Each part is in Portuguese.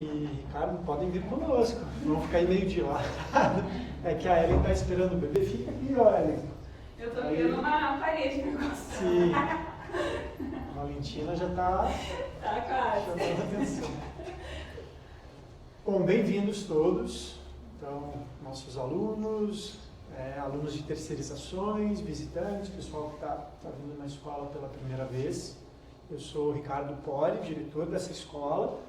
E Ricardo, podem vir conosco, vamos ficar aí meio de lado. É que a Ellen está esperando o bebê, fica aqui, ó, Ellen. Eu tô vendo na parede que eu gosto. Sim. A Valentina já está chamando atenção. Bom, bem-vindos todos. Então, nossos alunos, alunos de terceirizações, visitantes, pessoal que está vindo na escola pela primeira vez. Eu sou o Ricardo Poli, diretor dessa escola.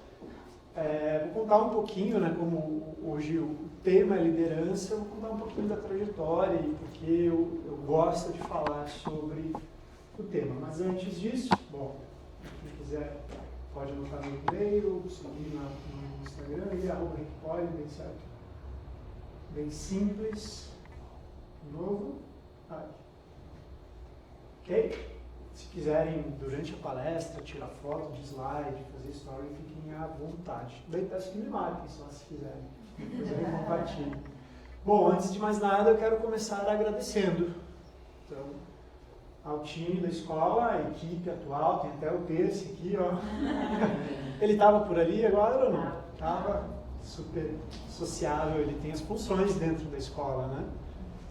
Vou contar um pouquinho, né, como hoje o tema é liderança, vou contar um pouquinho da trajetória e porque eu gosto de falar sobre o tema. Mas antes disso, bom, quem quiser pode anotar no e-mail, seguir no Instagram, @rickpoli, bem certo? Bem simples. De novo. Ok? Se quiserem, durante a palestra, tirar foto de slide, fazer story, fiquem à vontade. Daí peço que me marquem, só se quiserem. Depois eu compartilho. Bom, antes de mais nada, eu quero começar agradecendo. Então, ao time da escola, a equipe atual, tem até o Percy aqui, ó. Ele estava por ali agora ou não? Estava super sociável, ele tem as funções dentro da escola, né?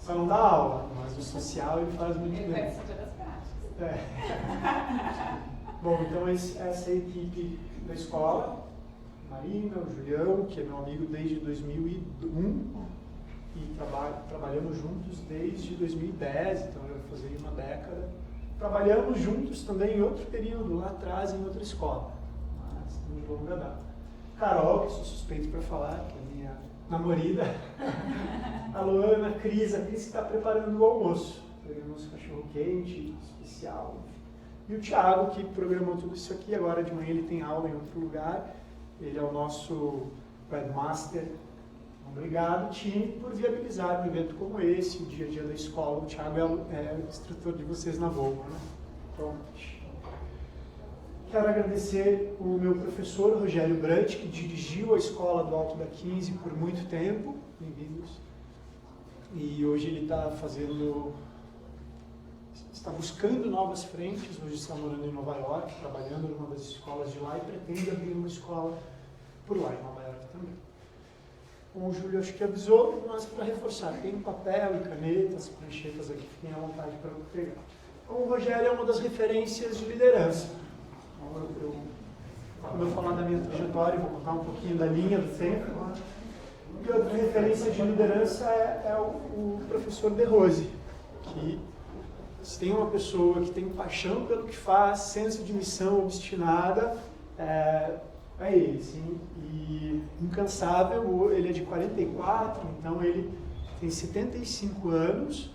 Só não dá aula, mas o social ele faz muito bem. Bom, então essa é a equipe da escola, Marina, o Julião, que é meu amigo desde 2001 e trabalhamos juntos desde 2010, então já vou fazer uma década. Trabalhamos juntos também em outro período, lá atrás, em outra escola, mas estamos de longa data. Carol, que sou suspeito para falar, que é minha namorada, a Luana, a Cris está preparando o almoço. Programamos cachorro-quente, especial. E o Thiago, que programou tudo isso aqui, agora de manhã ele tem aula em outro lugar. Ele é o nosso webmaster. Obrigado, time, por viabilizar um evento como esse, o dia a dia da escola. O Thiago é o instrutor de vocês na Volvo, né? Pronto. Quero agradecer o meu professor, Rogério Brant, que dirigiu a escola do Alto da 15 por muito tempo. Bem-vindos. E hoje ele está buscando novas frentes, hoje está morando em Nova York, trabalhando numa das escolas de lá e pretende abrir uma escola por lá, em Nova York também. Como o Júlio acho que avisou, mas para reforçar, tem papel e canetas, pranchetas aqui, fiquem à vontade para pegar. Então, o Rogério é uma das referências de liderança. Quando eu falar da minha trajetória, vou contar um pouquinho da linha do tempo. E outra referência de liderança é o professor De Rose, que se tem uma pessoa que tem paixão pelo que faz, senso de missão obstinada, é ele, sim. E incansável, ele é de 44, então ele tem 75 anos.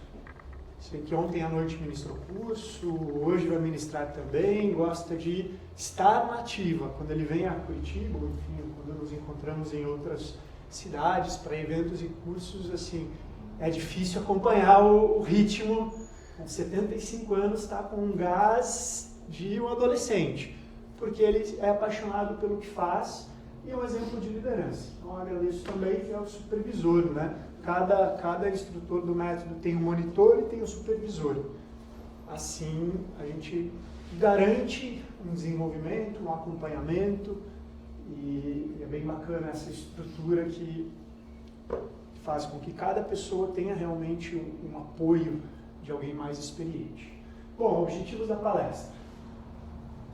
Sei que ontem à noite ministrou curso, hoje vai ministrar também, gosta de estar na ativa. Quando ele vem a Curitiba, enfim, quando nos encontramos em outras cidades para eventos e cursos, assim, é difícil acompanhar o ritmo. Com 75 anos está com um gás de um adolescente, porque ele é apaixonado pelo que faz e é um exemplo de liderança. Então, agradeço também que é o supervisor, né? Cada instrutor do método tem um monitor e tem um supervisor. Assim, a gente garante um desenvolvimento, um acompanhamento e é bem bacana essa estrutura que faz com que cada pessoa tenha realmente um apoio de alguém mais experiente. Bom, objetivos da palestra.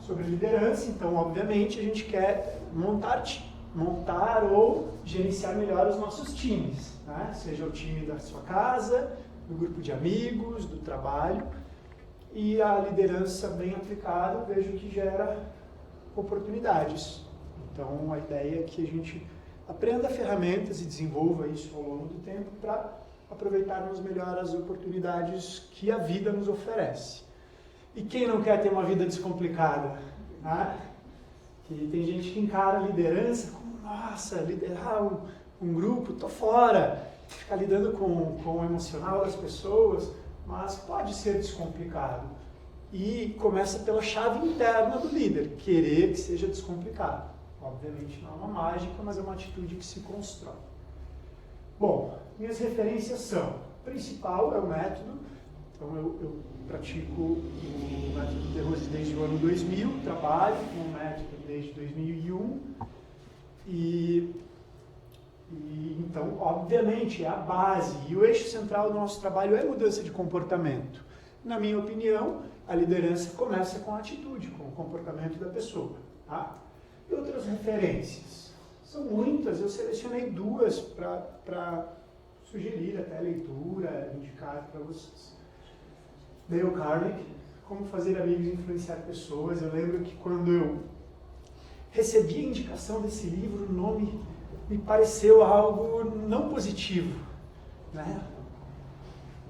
Sobre liderança, então, obviamente, a gente quer montar ou gerenciar melhor os nossos times, né? Seja o time da sua casa, do grupo de amigos, do trabalho. E a liderança bem aplicada, eu vejo que gera oportunidades. Então, a ideia é que a gente aprenda ferramentas e desenvolva isso ao longo do tempo para aproveitarmos melhor as oportunidades que a vida nos oferece. E quem não quer ter uma vida descomplicada? Né? Que tem gente que encara a liderança como, nossa, liderar um grupo, tô fora. Ficar lidando com o emocional das pessoas, mas pode ser descomplicado. E começa pela chave interna do líder, querer que seja descomplicado. Obviamente não é uma mágica, mas é uma atitude que se constrói. Bom, minhas referências são, o principal é o método, então eu pratico o método De Rose desde o ano 2000, trabalho com o método desde 2001 Então, obviamente, é a base e o eixo central do nosso trabalho é mudança de comportamento. Na minha opinião, a liderança começa com a atitude, com o comportamento da pessoa. Tá? E outras referências? São muitas, eu selecionei duas para sugerir até a leitura, indicar para vocês. Dale Carnegie, Como Fazer Amigos e Influenciar Pessoas. Eu lembro que quando eu recebi a indicação desse livro, o nome me pareceu algo não positivo, né?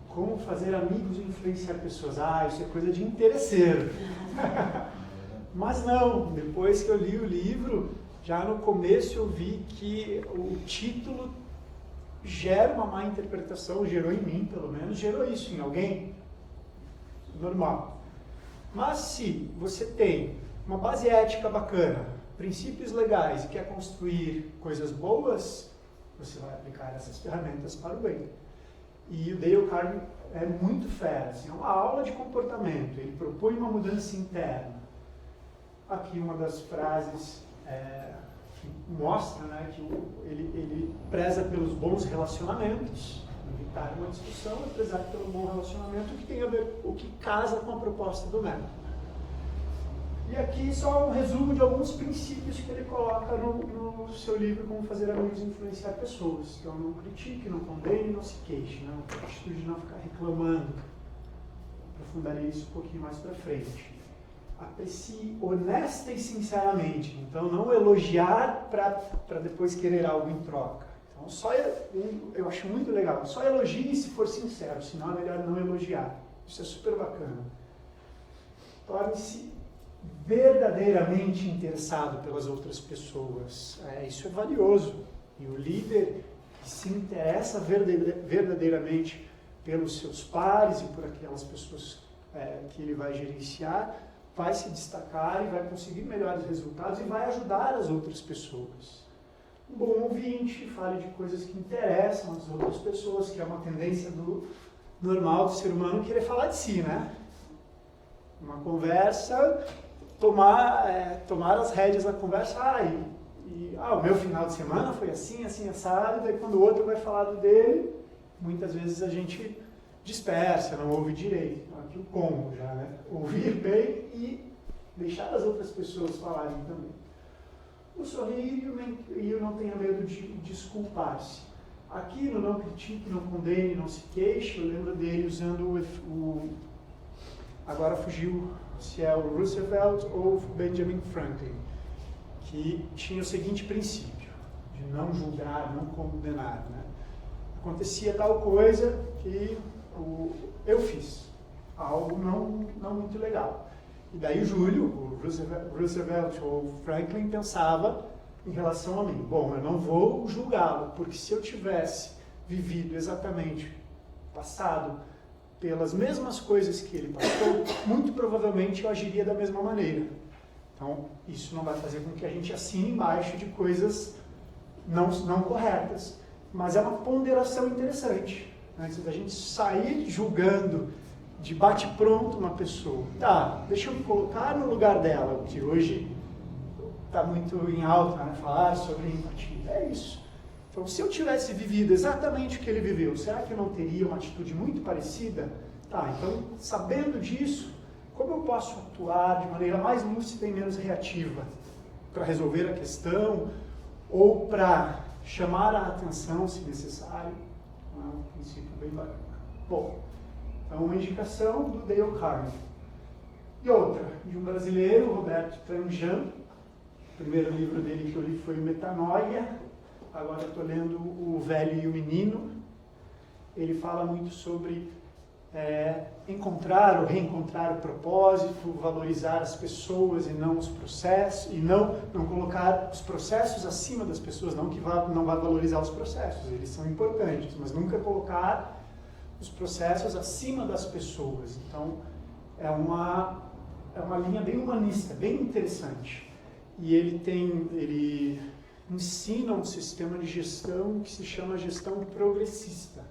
Como fazer amigos e influenciar pessoas. Isso é coisa de interesseiro. Mas não, depois que eu li o livro, já no começo eu vi que o título gera uma má interpretação, gerou em mim, pelo menos, gerou isso em alguém. Normal. Mas se você tem uma base ética bacana, princípios legais e quer construir coisas boas, você vai aplicar essas ferramentas para o bem. E o Dale Carnegie é muito fera, assim, é uma aula de comportamento, ele propõe uma mudança interna. Aqui uma das frases que mostra, né, que ele preza pelos bons relacionamentos, evitar uma discussão e prezar pelo bom relacionamento, que tem a ver, o que casa com a proposta do método. E aqui só um resumo de alguns princípios que ele coloca no seu livro Como Fazer Amigos e Influenciar Pessoas. Então, não critique, não condene, não se queixe. Não, a atitude de não ficar reclamando. Aprofundarei isso um pouquinho mais para frente. Aprecie honesta e sinceramente. Então, não elogiar para depois querer algo em troca. Então, eu acho muito legal. Só elogie se for sincero, senão é melhor não elogiar. Isso é super bacana. Torne-se verdadeiramente interessado pelas outras pessoas. Isso é valioso. E o líder que se interessa verdadeiramente pelos seus pares e por aquelas pessoas que ele vai gerenciar, vai se destacar e vai conseguir melhores resultados e vai ajudar as outras pessoas. Um bom ouvinte, fale de coisas que interessam as outras pessoas, que é uma tendência normal do ser humano querer falar de si, né? Uma conversa, tomar as rédeas da conversa, o meu final de semana foi assim, assim, assado, daí quando o outro vai falar do dele, muitas vezes a gente dispersa, não ouve direito. Aqui o combo já, né? Ouvir bem e deixar as outras pessoas falarem também. O sorrir e o não tenha medo de desculpar-se. Aqui no não critique, não condene, não se queixe, eu lembro dele usando agora fugiu se é o Roosevelt ou o Benjamin Franklin, que tinha o seguinte princípio, de não julgar, não condenar, né? Acontecia tal coisa que eu fiz, algo não muito legal. E daí o Júlio, o Roosevelt ou o Franklin pensava em relação a mim, bom, eu não vou julgá-lo, porque se eu tivesse vivido exatamente passado pelas mesmas coisas que ele passou, muito provavelmente eu agiria da mesma maneira. Então, isso não vai fazer com que a gente assine embaixo de coisas não corretas. Mas é uma ponderação interessante. Antes da gente sair julgando de bate-pronto uma pessoa. Deixa eu me colocar no lugar dela, que hoje está muito em alta, né? Falar sobre empatia. É isso. Então, se eu tivesse vivido exatamente o que ele viveu, será que eu não teria uma atitude muito parecida? Então, sabendo disso, como eu posso atuar de maneira mais lúcida e menos reativa para resolver a questão ou para chamar a atenção, se necessário? É um princípio bem bacana. Bom, então uma indicação do Dale Carnegie. E outra, de um brasileiro, Roberto Tranjan. O primeiro livro dele que eu li foi o Metanoia. Agora estou lendo O Velho e o Menino. Ele fala muito sobre encontrar ou reencontrar o propósito, valorizar as pessoas e não os processos, e não colocar os processos acima das pessoas, não que não vá valorizar os processos, eles são importantes, mas nunca colocar os processos acima das pessoas. Então, é uma linha bem humanista, bem interessante. E ele ensina um sistema de gestão que se chama gestão progressista.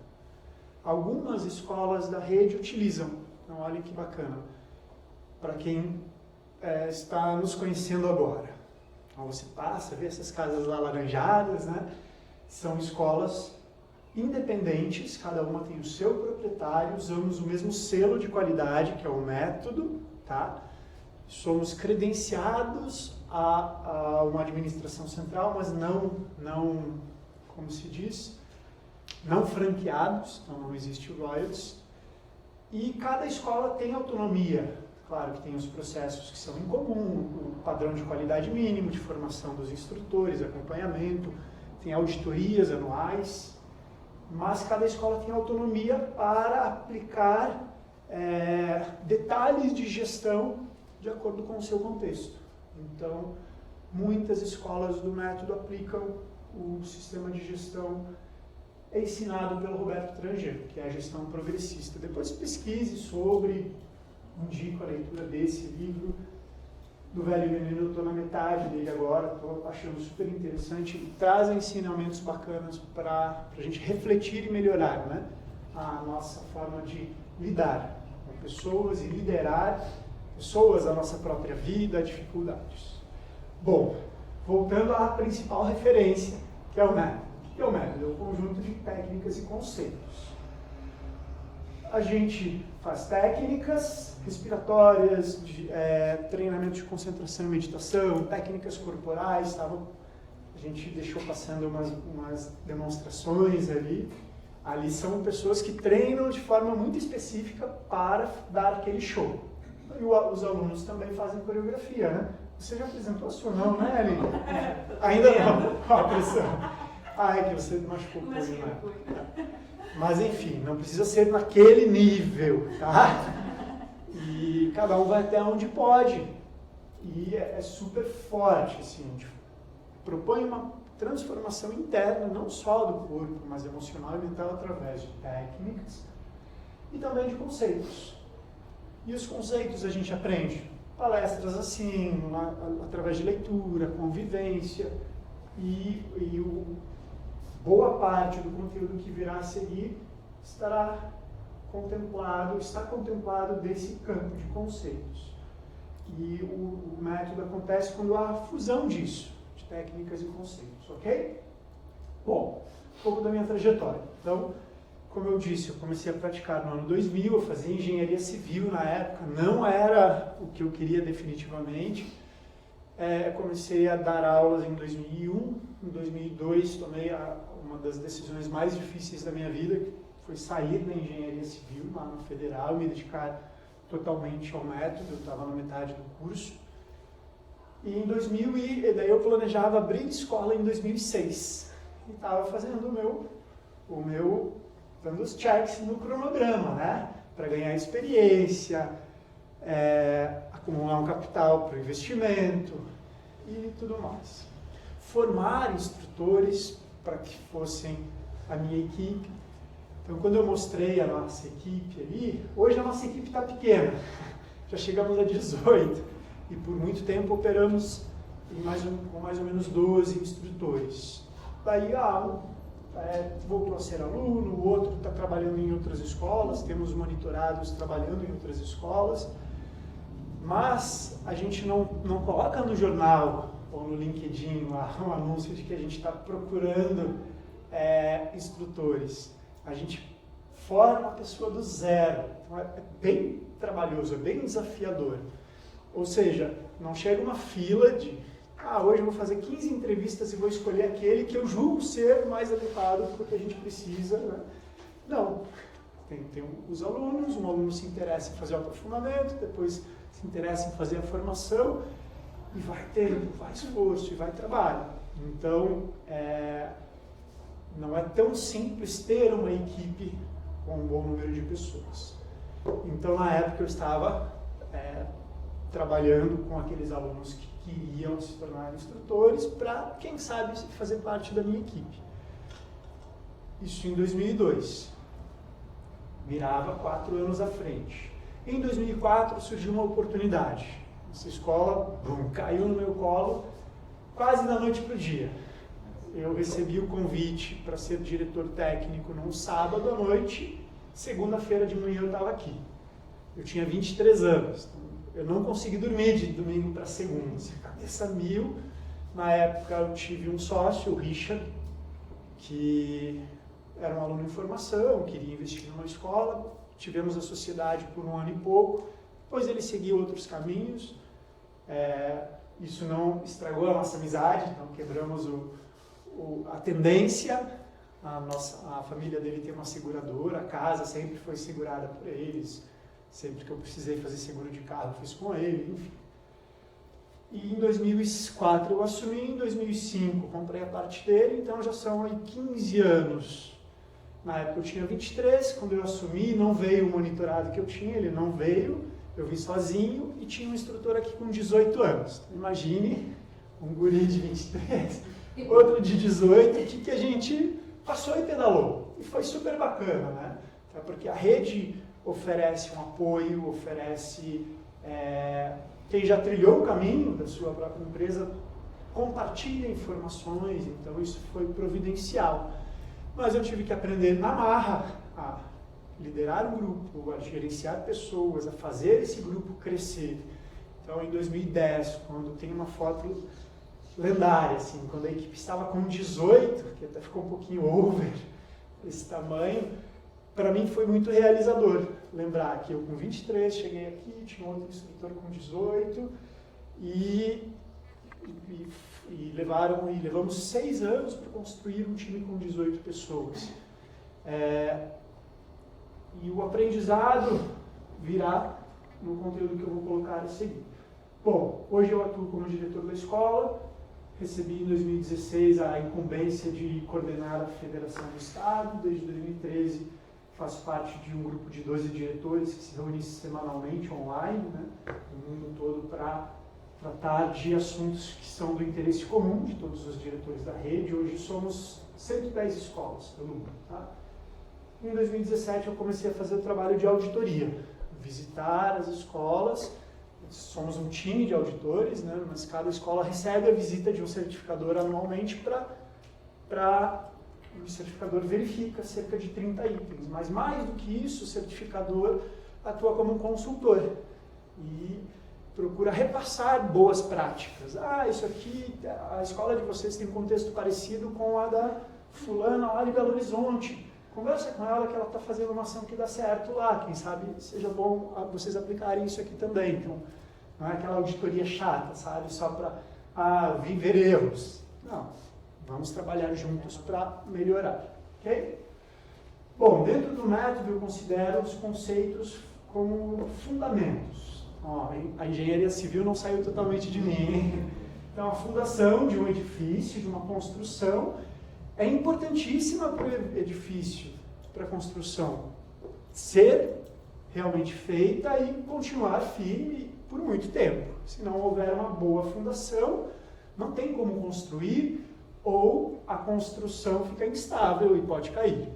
Algumas escolas da rede utilizam, então olha que bacana, para quem está nos conhecendo agora. Então você passa, vê essas casas lá laranjadas, né? São escolas independentes, cada uma tem o seu proprietário, usamos o mesmo selo de qualidade, que é o método, tá? Somos credenciados a uma administração central, mas não, como se diz, não franqueados, então não existe royalties. E cada escola tem autonomia. Claro que tem os processos que são em comum, o padrão de qualidade mínimo, de formação dos instrutores, acompanhamento, tem auditorias anuais, mas cada escola tem autonomia para aplicar detalhes de gestão de acordo com o seu contexto. Então, muitas escolas do método aplicam o sistema de gestão ensinado pelo Roberto Trangelo, que é a gestão progressista. Depois pesquise sobre, indico a leitura desse livro, do Velho Menino, eu estou na metade dele agora, estou achando super interessante, e traz ensinamentos bacanas para a gente refletir e melhorar, né, a nossa forma de lidar com pessoas e liderar pessoas, a nossa própria vida, dificuldades. Bom, voltando à principal referência, que é o método. O que é o método? É um conjunto de técnicas e conceitos. A gente faz técnicas respiratórias, treinamento de concentração e meditação, técnicas corporais, a gente deixou passando umas demonstrações ali. Ali são pessoas que treinam de forma muito específica para dar aquele show. E os alunos também fazem coreografia, né? Você já apresentou a sua, não, né, Aline? Ainda não. Qual a pressão? É que você machucou o punho, né? Mas enfim, não precisa ser naquele nível, tá? E cada um vai até onde pode. E é super forte, assim, a gente propõe uma transformação interna, não só do corpo, mas emocional e mental, através de técnicas e também de conceitos. E os conceitos a gente aprende palestras assim, através de leitura, convivência, boa parte do conteúdo que virá a seguir está contemplado desse campo de conceitos. E o método acontece quando há a fusão disso, de técnicas e conceitos, ok? Bom, um pouco da minha trajetória. Então, como eu disse, eu comecei a praticar no ano 2000, eu fazia engenharia civil na época, não era o que eu queria definitivamente. Comecei a dar aulas em 2001, em 2002 tomei uma das decisões mais difíceis da minha vida, que foi sair da engenharia civil lá na Federal e me dedicar totalmente ao método, eu estava na metade do curso. E em 2000, daí eu planejava abrir escola em 2006 e estava fazendo dando os checks no cronograma, né? Para ganhar experiência, acumular um capital para o investimento e tudo mais. Formar instrutores para que fossem a minha equipe. Então, quando eu mostrei a nossa equipe ali, hoje a nossa equipe está pequena, já chegamos a 18 e por muito tempo operamos com mais ou menos 12 instrutores. Daí, voltou a ser aluno, o outro está trabalhando em outras escolas, temos monitorados trabalhando em outras escolas, mas a gente não coloca no jornal ou no LinkedIn lá um anúncio de que a gente está procurando instrutores. A gente forma a pessoa do zero, então é bem trabalhoso, é bem desafiador. Ou seja, não chega uma fila de hoje eu vou fazer 15 entrevistas e vou escolher aquele que eu julgo ser mais adequado porque a gente precisa, né? Não. Tem os alunos, um aluno se interessa em fazer o aprofundamento, depois se interessa em fazer a formação e vai tempo, vai esforço e vai trabalho. Então, não é tão simples ter uma equipe com um bom número de pessoas. Então, na época, eu estava trabalhando com aqueles alunos que queriam se tornar instrutores para, quem sabe, fazer parte da minha equipe. Isso em 2002. Mirava 4 anos à frente. Em 2004 surgiu uma oportunidade. Essa escola caiu no meu colo quase da noite para o dia. Eu recebi o convite para ser diretor técnico num sábado à noite, segunda-feira de manhã eu estava aqui. Eu tinha 23 anos. Eu não consegui dormir de domingo para segunda, cabeça mil, Na época eu tive um sócio, o Richard, que era um aluno em formação, queria investir numa escola, tivemos a sociedade por 1 ano e pouco, depois ele seguiu outros caminhos, isso não estragou a nossa amizade, então quebramos a tendência, a família dele tem uma seguradora, a casa sempre foi segurada por eles, sempre que eu precisei fazer seguro de carro, eu fiz com ele, enfim. E em 2004 eu assumi, em 2005 comprei a parte dele, então já são aí 15 anos. Na época eu tinha 23, quando eu assumi, não veio o monitorado que eu tinha, ele não veio, eu vim sozinho e tinha um instrutor aqui com 18 anos. Imagine um guri de 23, outro de 18, que a gente passou e pedalou. E foi super bacana, né? Até porque a rede oferece um apoio, oferece... quem já trilhou o caminho da sua própria empresa compartilha informações, então isso foi providencial. Mas eu tive que aprender na marra a liderar um grupo, a gerenciar pessoas, a fazer esse grupo crescer. Então, em 2010, quando tem uma foto lendária, assim, quando a equipe estava com 18, que até ficou um pouquinho over esse tamanho, para mim foi muito realizador lembrar que eu com 23 cheguei aqui, tinha um outro instrutor com 18 e levamos 6 anos para construir um time com 18 pessoas. E o aprendizado virá no conteúdo que eu vou colocar a seguir. Bom, hoje eu atuo como diretor da escola, recebi em 2016 a incumbência de coordenar a Federação do Estado, desde 2013 faço parte de um grupo de 12 diretores que se reúne semanalmente online, né, no mundo todo, para tratar de assuntos que são do interesse comum de todos os diretores da rede. Hoje somos 110 escolas pelo mundo. Tá? Em 2017 eu comecei a fazer o trabalho de auditoria, visitar as escolas. Somos um time de auditores, né, mas cada escola recebe a visita de um certificador anualmente o certificador verifica cerca de 30 itens, mas mais do que isso, o certificador atua como um consultor e procura repassar boas práticas. Isso aqui, a escola de vocês tem um contexto parecido com a da fulana lá de Belo Horizonte. Conversa com ela que ela está fazendo uma ação que dá certo lá, quem sabe seja bom vocês aplicarem isso aqui também. Então, não é aquela auditoria chata, sabe, só para viver erros. Não. Vamos trabalhar juntos para melhorar, ok? Bom, dentro do método eu considero os conceitos como fundamentos. A engenharia civil não saiu totalmente de mim, hein? Então, a fundação de um edifício, de uma construção, é importantíssima para o edifício, para a construção ser realmente feita e continuar firme por muito tempo. Se não houver uma boa fundação, não tem como construir, ou a construção fica instável e pode cair.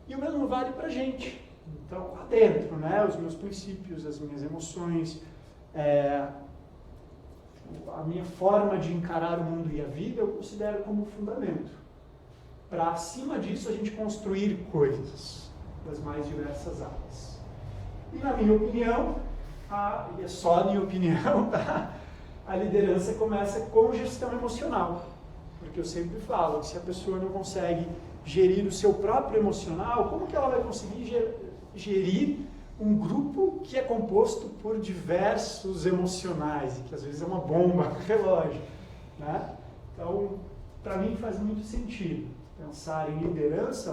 E o mesmo vale para a gente. Então, lá dentro, né, os meus princípios, as minhas emoções, a minha forma de encarar o mundo e a vida, eu considero como fundamento. Para, acima disso, a gente construir coisas das mais diversas áreas. E, na minha opinião, e é só a minha opinião, tá? A liderança começa com gestão emocional. Porque eu sempre falo que se a pessoa não consegue gerir o seu próprio emocional, como que ela vai conseguir gerir um grupo que é composto por diversos emocionais, e que às vezes é uma bomba no relógio, né? Então, para mim faz muito sentido pensar em liderança,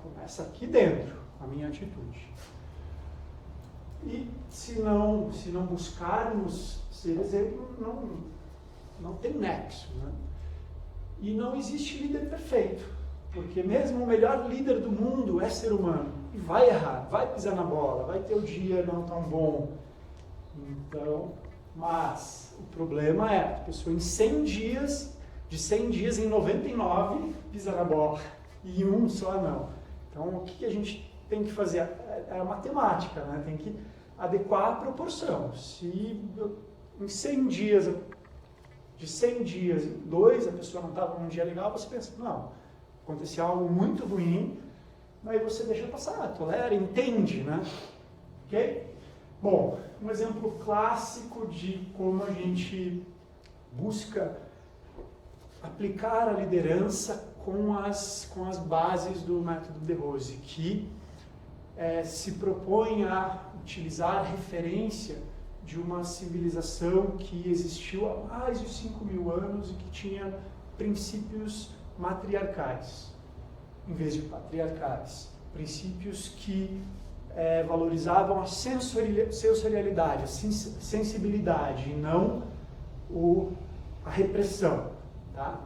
começa aqui dentro, a minha atitude. E se não buscarmos ser exemplo, não tem nexo, né? E não existe líder perfeito, porque mesmo o melhor líder do mundo é ser humano, e vai errar, vai pisar na bola, vai ter o dia não tão bom. Então, mas o problema é, a pessoa em 100 dias, de 100 dias em 99 pisa na bola, e em um só não. Então, o que a gente tem que fazer? É a matemática, né? Tem que adequar a proporção. Se em 100 dias... De 100 dias, 2, a pessoa não estava num dia legal, você pensa, não, aconteceu algo muito ruim, aí você deixa passar, tolera, entende, né? Ok? Bom, um exemplo clássico de como a gente busca aplicar a liderança com as bases do método de Rose, que se propõe a utilizar a referência de uma civilização que existiu há mais de 5.000 anos e que tinha princípios matriarcais, em vez de patriarcais. Princípios que valorizavam a sensorialidade, a sensibilidade, e não a repressão. Tá?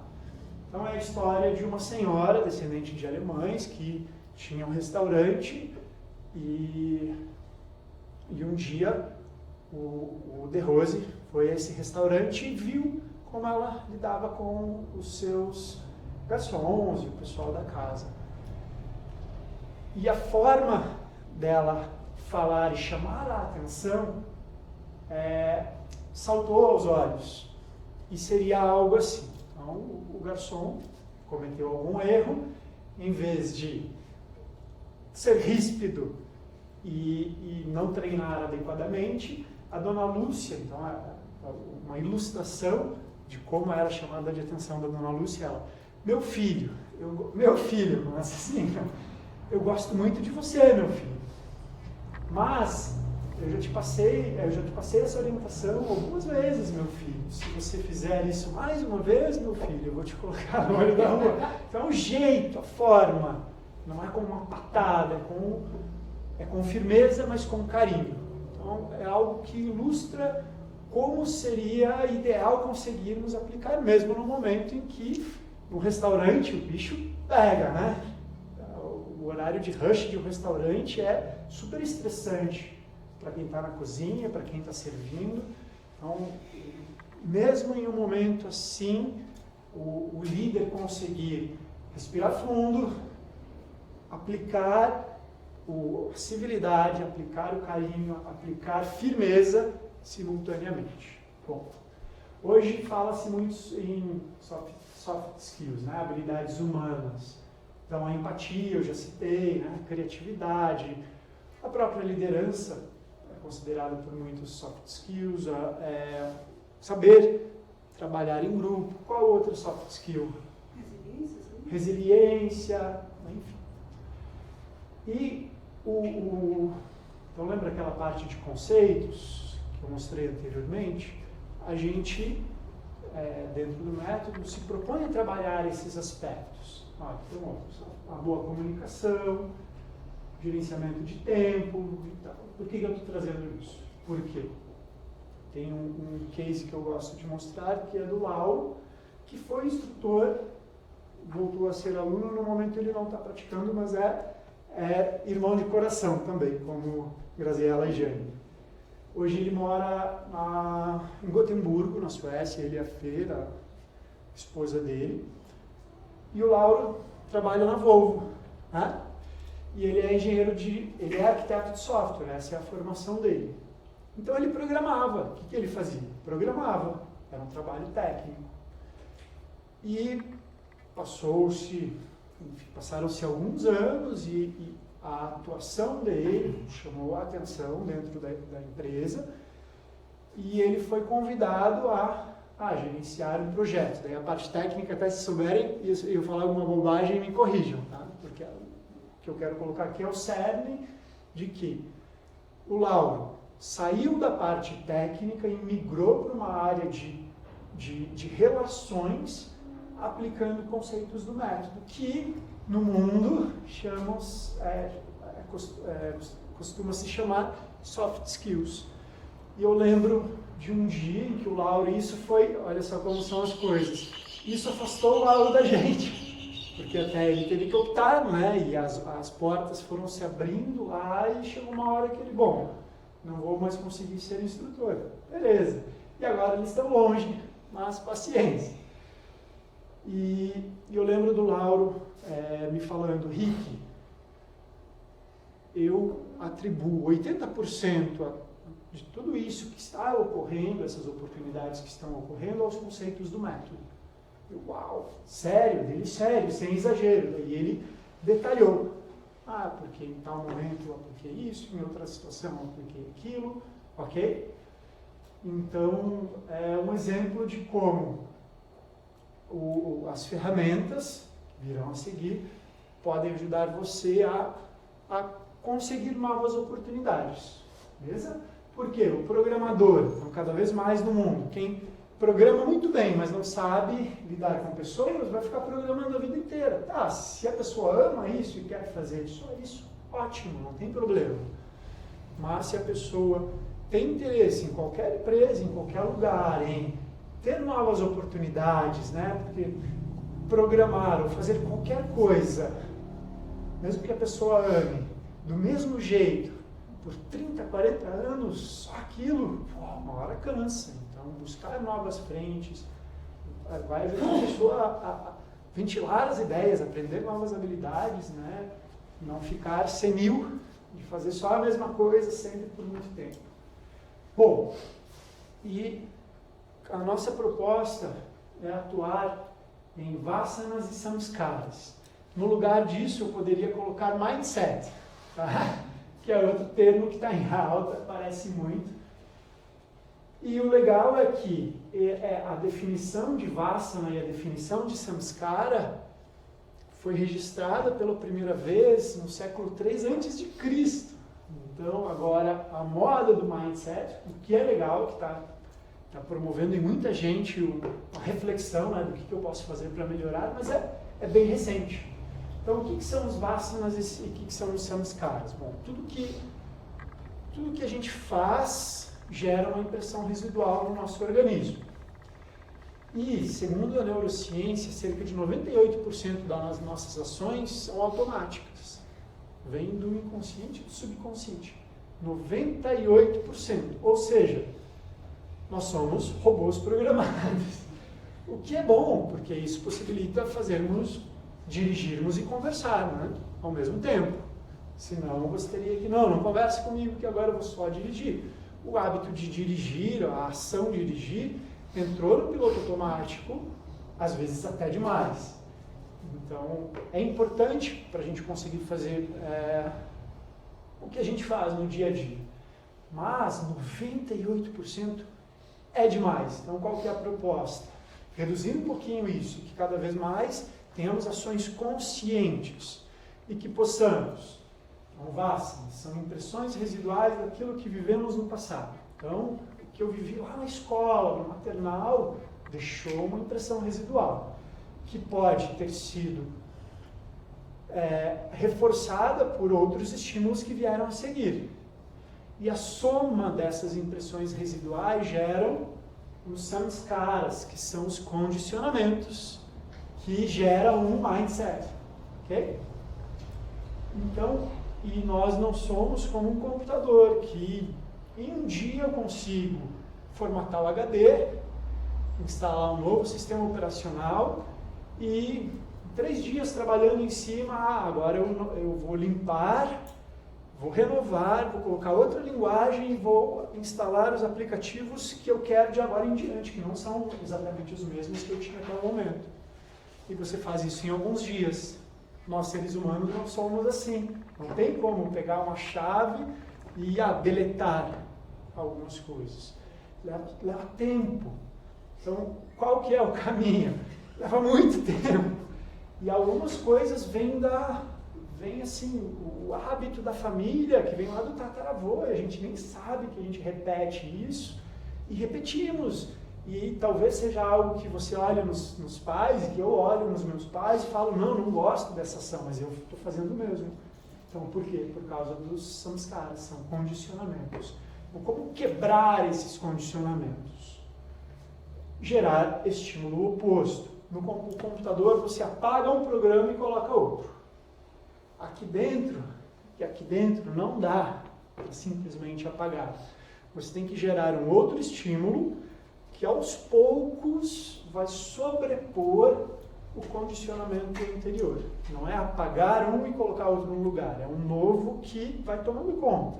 Então é a história de uma senhora descendente de alemães que tinha um restaurante e um dia o De Rose foi a esse restaurante e viu como ela lidava com os seus garçons e o pessoal da casa. E a forma dela falar e chamar a atenção saltou aos olhos. E seria algo assim. Então, o garçom cometeu algum erro, em vez de ser ríspido e não treinar adequadamente, a dona Lúcia, então, uma ilustração de como era a chamada de atenção da dona Lúcia, ela, meu filho, começa assim, eu gosto muito de você, meu filho, mas eu já te passei essa orientação algumas vezes, meu filho. Se você fizer isso mais uma vez, meu filho, eu vou te colocar no olho da rua. Então, o jeito, a forma, não é com uma patada, é com firmeza, mas com carinho. Então, é algo que ilustra como seria ideal conseguirmos aplicar, mesmo no momento em que no restaurante o bicho pega, né? O horário de rush de um restaurante é super estressante para quem está na cozinha, para quem está servindo. Então, mesmo em um momento assim, o líder conseguir respirar fundo, aplicar a civilidade, aplicar o carinho, aplicar firmeza simultaneamente. Bom, hoje fala-se muito em soft skills, né? Habilidades humanas. Então, a empatia, eu já citei, né? A criatividade, a própria liderança, considerado por muitos soft skills, saber trabalhar em grupo. Qual outro soft skill? Resiliência, enfim. E então lembra aquela parte de conceitos que eu mostrei anteriormente? A gente, dentro do método, se propõe a trabalhar esses aspectos. Tem outros. A boa comunicação, gerenciamento de tempo e tal. Por que eu estou trazendo isso? Por quê? Tem um case que eu gosto de mostrar, que é do Lauro, que foi instrutor, voltou a ser aluno, no momento ele não está praticando, mas é irmão de coração também, como Graziella e Jane. Hoje ele mora em Gotemburgo, na Suécia, ele é a Fer, a esposa dele, e o Lauro trabalha na Volvo, né? E ele é ele é arquiteto de software, essa é a formação dele. Então ele programava. O que ele fazia? Programava. Era um trabalho técnico. E passaram-se alguns anos e a atuação dele chamou a atenção dentro da empresa e ele foi convidado a gerenciar um projeto. Daí a parte técnica, até se souberem, e eu falar alguma bobagem, me corrijam, tá? Porque o que eu quero colocar aqui é o cerne de que o Lauro saiu da parte técnica e migrou para uma área de relações aplicando conceitos do método, que no mundo costuma se chamar soft skills. E eu lembro de um dia em que o Lauro, olha só como são as coisas, isso afastou o Lauro da gente, porque até ele teve que optar, né? E as portas foram se abrindo lá e chegou uma hora que ele, não vou mais conseguir ser instrutor. Beleza. E agora eles estão longe, mas paciência. E eu lembro do Lauro me falando, Rick, eu atribuo 80% de tudo isso que está ocorrendo, essas oportunidades que estão ocorrendo, aos conceitos do método. Eu, uau, sério? Dele sério, sem exagero. E ele detalhou. Porque em tal momento eu apliquei isso, em outra situação eu apliquei aquilo, ok? Então, é um exemplo de como as ferramentas que virão a seguir podem ajudar você a conseguir novas oportunidades, beleza? Porque o programador, então, cada vez mais no mundo, quem programa muito bem, mas não sabe lidar com pessoas, vai ficar programando a vida inteira. Tá, se a pessoa ama isso e quer fazer só isso, ótimo, não tem problema. Mas se a pessoa tem interesse em qualquer empresa, em qualquer lugar, em ter novas oportunidades, né? Porque programar ou fazer qualquer coisa, mesmo que a pessoa ame, do mesmo jeito, por 30, 40 anos, só aquilo, uma hora cansa. Então, buscar novas frentes vai ajudar a pessoa a ventilar as ideias, aprender novas habilidades, né? Não ficar senil de fazer só a mesma coisa sempre por muito tempo. Bom, e a nossa proposta é atuar em Vasanas e Samskaras. No lugar disso, eu poderia colocar mindset, tá? Que é outro termo que está em alta, parece muito. E o legal é que a definição de Vasana e a definição de Samskara foi registrada pela primeira vez no século III a.C. Então, agora, a moda do mindset, o que é legal, que está promovendo em muita gente uma reflexão, né, do que eu posso fazer para melhorar, mas é bem recente. Então, o que são os Vasanas e o que são os Samskaras? Bom, tudo que a gente faz gera uma impressão residual no nosso organismo. E, segundo a neurociência, cerca de 98% das nossas ações são automáticas. Vem do inconsciente e do subconsciente. 98%. Ou seja, nós somos robôs programados. O que é bom, porque isso possibilita dirigirmos e conversar, né? Ao mesmo tempo. Senão você teria que, não converse comigo que agora eu vou só dirigir. O hábito de dirigir, a ação de dirigir, entrou no piloto automático, às vezes até demais. Então, é importante para a gente conseguir fazer o que a gente faz no dia a dia. Mas 98% é demais. Então, qual que é a proposta? Reduzir um pouquinho isso, que cada vez mais tenhamos ações conscientes e que possamos. Então, Vasanas são impressões residuais daquilo que vivemos no passado. Então, o que eu vivi lá na escola, no maternal, deixou uma impressão residual, que pode ter sido reforçada por outros estímulos que vieram a seguir. E a soma dessas impressões residuais geram os samskaras, que são os condicionamentos, que geram um mindset. Ok? Então, e nós não somos como um computador, que em um dia eu consigo formatar o HD, instalar um novo sistema operacional e 3 dias trabalhando em cima, agora eu vou limpar, vou renovar, vou colocar outra linguagem e vou instalar os aplicativos que eu quero de agora em diante, que não são exatamente os mesmos que eu tinha até o momento. E você faz isso em alguns dias. Nós, seres humanos, não somos assim. Não tem como pegar uma chave e deletar algumas coisas. Leva tempo. Então, qual que é o caminho? Leva muito tempo. E algumas coisas vêm assim, o hábito da família, que vem lá do tataravô, e a gente nem sabe que a gente repete isso, e repetimos. E talvez seja algo que você olha nos pais, e que eu olho nos meus pais e falo, não gosto dessa ação, mas eu estou fazendo o mesmo. Então, por quê? Por causa dos samskaras, são condicionamentos. Então, como quebrar esses condicionamentos? Gerar estímulo oposto. No computador, você apaga um programa e coloca outro. Aqui dentro não dá para simplesmente apagar. Você tem que gerar um outro estímulo que aos poucos vai sobrepor o condicionamento anterior. Não é apagar um e colocar outro no lugar, é um novo que vai tomando conta.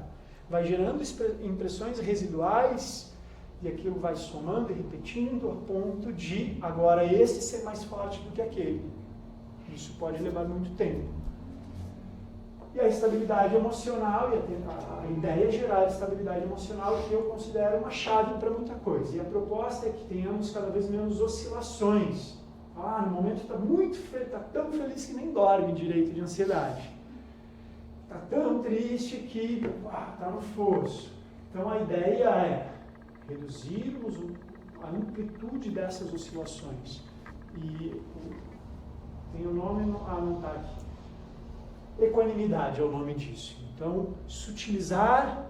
Vai gerando impressões residuais e aquilo vai somando e repetindo a ponto de agora esse ser mais forte do que aquele. Isso pode levar muito tempo. E a estabilidade emocional, a ideia é gerar estabilidade emocional, que eu considero uma chave para muita coisa. E a proposta é que tenhamos cada vez menos oscilações Ah, no momento está muito feliz, está tão feliz que nem dorme direito de ansiedade. Está tão triste que está no fosso. Então a ideia é reduzirmos a amplitude dessas oscilações. E tem o nome, não está aqui. Equanimidade é o nome disso. Então, sutilizar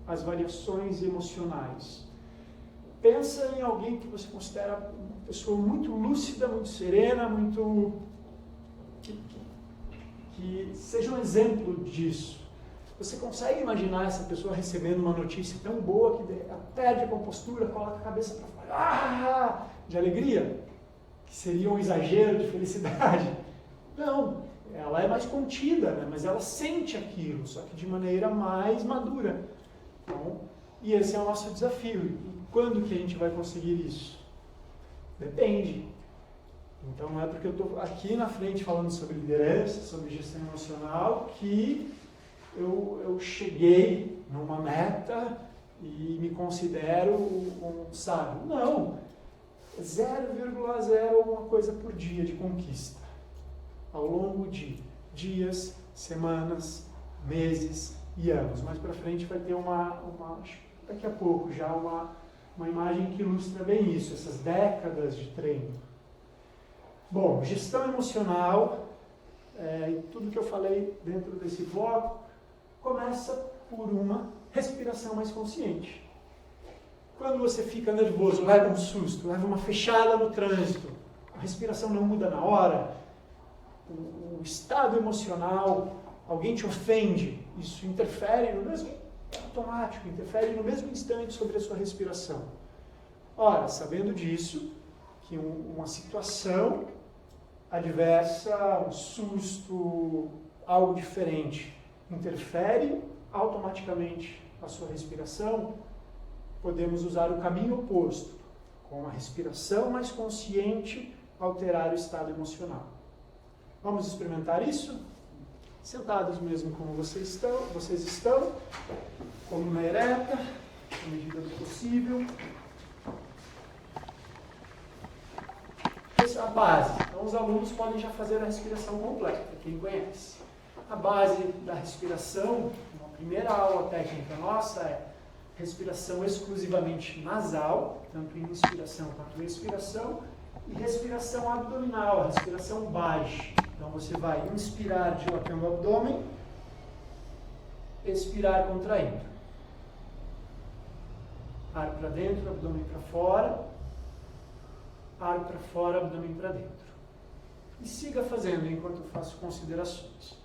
as variações emocionais. Pensa em alguém que você considera uma pessoa muito lúcida, muito serena, muito que seja um exemplo disso. Você consegue imaginar essa pessoa recebendo uma notícia tão boa que ela perde a compostura, coloca a cabeça para fora, de alegria? Que seria um exagero de felicidade? Não, ela é mais contida, né? Mas ela sente aquilo, só que de maneira mais madura. Então, e esse é o nosso desafio. E quando que a gente vai conseguir isso? Depende. Então não é porque eu estou aqui na frente falando sobre liderança, sobre gestão emocional, que eu cheguei numa meta e me considero um sábio. Não. 0,0 alguma coisa por dia de conquista. Ao longo de dias, semanas, meses e anos. Mais para frente vai ter daqui a pouco já uma imagem que ilustra bem isso, essas décadas de treino. Bom, gestão emocional, tudo que eu falei dentro desse bloco, começa por uma respiração mais consciente. Quando você fica nervoso, leva um susto, leva uma fechada no trânsito, a respiração não muda na hora, o estado emocional, alguém te ofende, isso interfere no mesmo automático, interfere no mesmo instante sobre a sua respiração. Ora, sabendo disso, que uma situação adversa, um susto, algo diferente, interfere automaticamente a sua respiração, podemos usar o caminho oposto, com a respiração mais consciente, alterar o estado emocional. Vamos experimentar isso? Sentados mesmo como vocês estão, coluna ereta, na medida do possível. Essa é a base. Então os alunos podem já fazer a respiração completa, quem conhece. A base da respiração, uma primeira aula técnica nossa é respiração exclusivamente nasal, tanto inspiração quanto expiração, e respiração abdominal, a respiração baixa. Então você vai inspirar dilatando o abdômen, expirar contraindo. Ar para dentro, abdômen para fora, ar para fora, abdômen para dentro. E siga fazendo enquanto eu faço considerações.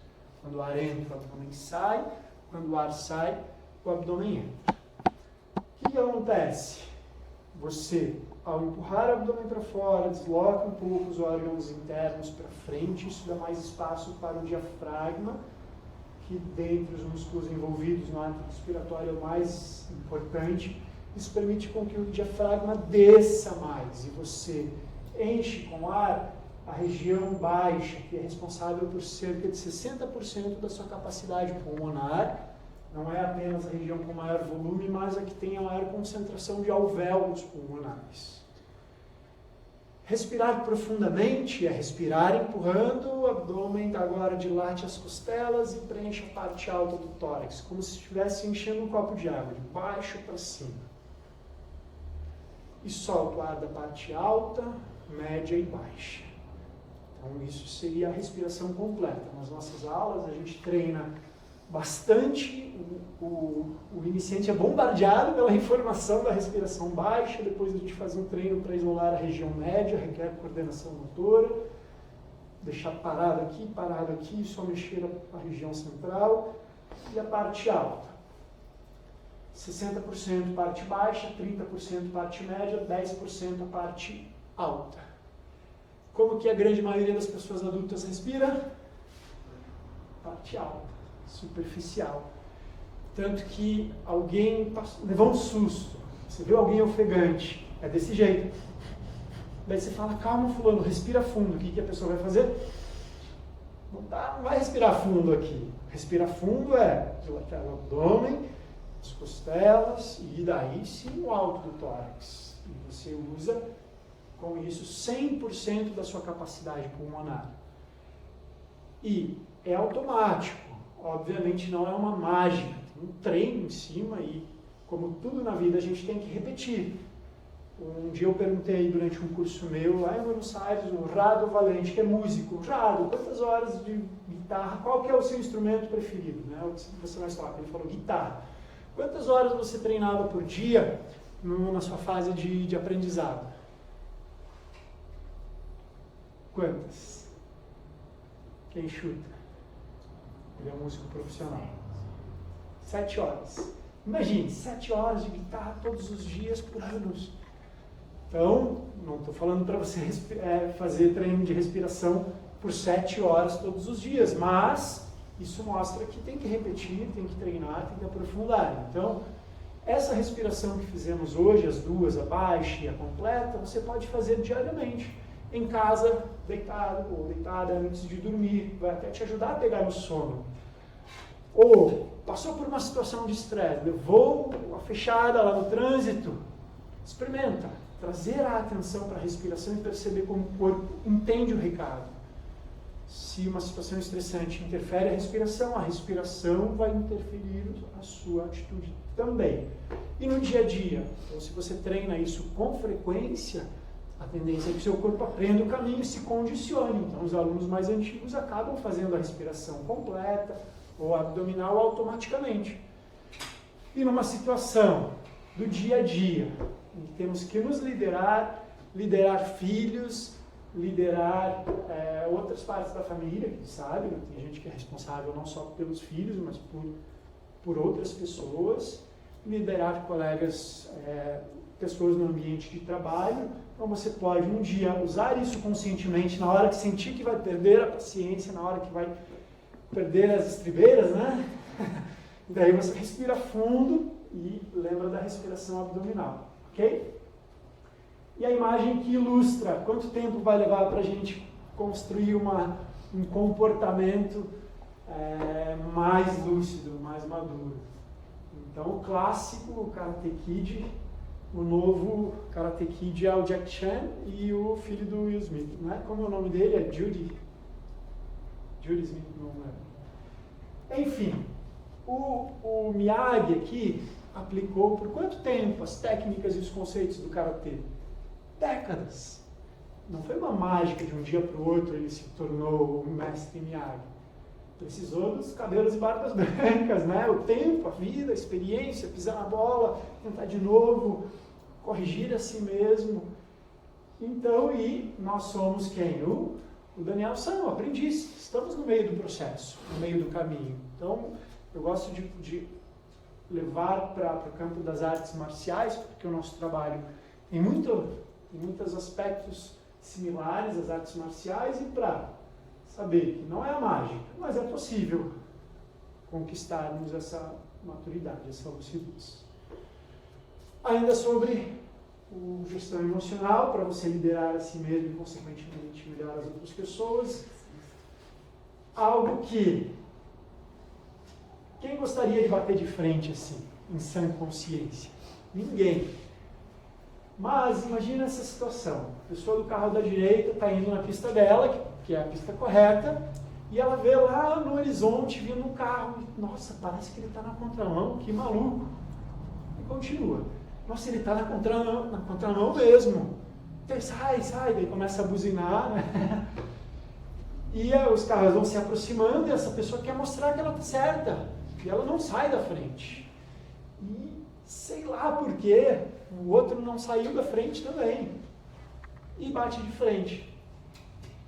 Quando o ar entra, o abdômen sai, quando o ar sai, o abdômen entra. O que acontece? Você, ao empurrar o abdômen para fora, desloca um pouco os órgãos internos para frente, isso dá mais espaço para o diafragma, que dentre os músculos envolvidos no ato respiratório é o mais importante. Isso permite com que o diafragma desça mais e você enche com ar a região baixa, que é responsável por cerca de 60% da sua capacidade pulmonar. Não é apenas a região com maior volume, mas a que tem a maior concentração de alvéolos pulmonares. Respirar profundamente é respirar empurrando o abdômen, agora dilate as costelas e preenche a parte alta do tórax, como se estivesse enchendo um copo de água, de baixo para cima. E solta o ar da parte alta, média e baixa. Então isso seria a respiração completa. Nas nossas aulas a gente treina bastante, o iniciante é bombardeado pela informação da respiração baixa, depois a gente faz um treino para isolar a região média, requer coordenação motora, deixar parado aqui, só mexer a região central, e a parte alta. 60% parte baixa, 30% parte média, 10% a parte alta. Como que a grande maioria das pessoas adultas respira? Parte alta, superficial. Tanto que alguém levou um susto, você viu alguém ofegante, é desse jeito. Daí você fala, calma fulano, respira fundo. O que a pessoa vai fazer? Não vai respirar fundo aqui. Respirar fundo é dilatar o abdômen, as costelas e daí sim o alto do tórax. E você usa com isso 100% da sua capacidade pulmonar. E é automático, obviamente não é uma mágica, tem um treino em cima e, como tudo na vida, a gente tem que repetir. Um dia eu perguntei durante um curso meu, lá em Buenos Aires, o Rado Valente, que é músico. Rado, quantas horas de guitarra, qual que é o seu instrumento preferido? Né? O que você mais toca? Ele falou, guitarra. Quantas horas você treinava por dia na sua fase de aprendizado? Quantas? Quem chuta? Ele é um músico profissional. 7 horas. Imagine, 7 horas de guitarra todos os dias por anos. Então, não estou falando para você fazer treino de respiração por 7 horas todos os dias, mas isso mostra que tem que repetir, tem que treinar, tem que aprofundar. Então, essa respiração que fizemos hoje, as duas, a baixa e a completa, você pode fazer diariamente, em casa, deitado ou deitada antes de dormir, vai até te ajudar a pegar no sono. Ou passou por uma situação de estresse, levou a fechada lá no trânsito, experimenta. Trazer a atenção para a respiração e perceber como o corpo entende o recado. Se uma situação estressante interfere a respiração vai interferir a sua atitude também. E no dia a dia, então, se você treina isso com frequência, a tendência é que o seu corpo aprenda o caminho e se condicione. Então, os alunos mais antigos acabam fazendo a respiração completa ou abdominal automaticamente. E numa situação do dia a dia, temos que nos liderar filhos, liderar outras partes da família, quem sabe, né? Tem gente que é responsável não só pelos filhos, mas por outras pessoas, liderar colegas, pessoas no ambiente de trabalho. Então você pode um dia usar isso conscientemente, na hora que sentir que vai perder a paciência, na hora que vai perder as estribeiras, né? Daí você respira fundo e lembra da respiração abdominal. Ok? E a imagem que ilustra quanto tempo vai levar para a gente construir um comportamento mais lúcido, mais maduro. Então, o clássico, o Karate Kid, o novo Karate Kid é o Jack Chan e o filho do Will Smith. Né? Como é o nome dele? É Judy Smith, não lembro. Enfim, o Miyagi aqui aplicou por quanto tempo as técnicas e os conceitos do Karatê? Décadas. Não foi uma mágica de um dia para o outro ele se tornou o mestre Miyagi. Precisou dos cabelos e barbas brancas, né? O tempo, a vida, a experiência, pisar na bola, tentar de novo, corrigir a si mesmo. Então, e nós somos quem? O Daniel San, o aprendiz. Estamos no meio do processo, no meio do caminho. Então, eu gosto de levar para o campo das artes marciais, porque o nosso trabalho tem muitos aspectos similares às artes marciais, e para saber que não é a mágica, mas é possível conquistarmos essa maturidade, essa lucidez. Ainda sobre gestão emocional, para você liderar a si mesmo e, consequentemente, melhorar as outras pessoas, algo que quem gostaria de bater de frente assim, em sã consciência? Ninguém. Mas imagina essa situação. A pessoa do carro da direita está indo na pista dela, que é a pista correta, e ela vê lá no horizonte vindo um carro. Nossa, parece que ele está na contramão, que maluco. E continua. Nossa, ele está na contramão mesmo. Então, sai, daí começa a buzinar, né? E os carros vão se aproximando e essa pessoa quer mostrar que ela está certa. E ela não sai da frente. E sei lá por quê, o outro não saiu da frente também. E bate de frente.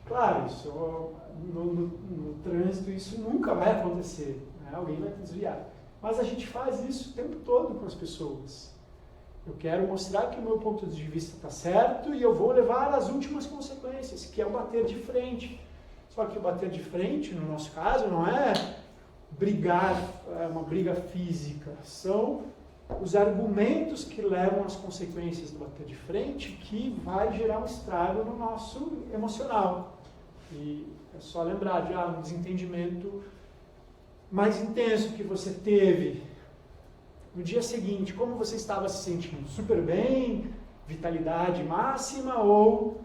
Claro, isso, no trânsito isso nunca vai acontecer. Né? Alguém vai desviar. Mas a gente faz isso o tempo todo com as pessoas. Eu quero mostrar que o meu ponto de vista está certo e eu vou levar às últimas consequências, que é o bater de frente. Só que o bater de frente, no nosso caso, não é brigar, é uma briga física. São os argumentos que levam às consequências do bater de frente que vai gerar um estrago no nosso emocional. E é só lembrar de um desentendimento mais intenso que você teve no dia seguinte, como você estava se sentindo? Super bem? vitalidade máxima ou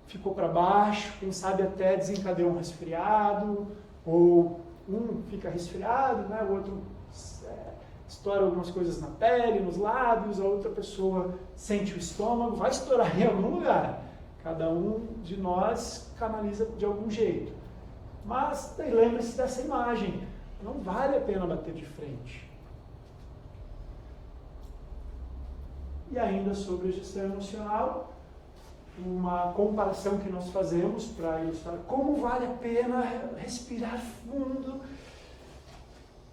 ficou para baixo, quem sabe até desencadeou um resfriado, ou um fica resfriado, né, o outro estoura algumas coisas na pele, nos lábios, a outra pessoa sente o estômago, vai estourar em algum lugar. Cada um de nós canaliza de algum jeito. Mas lembre-se dessa imagem, não vale a pena bater de frente. E ainda sobre a gestão emocional, uma comparação que nós fazemos para ilustrar como vale a pena respirar fundo,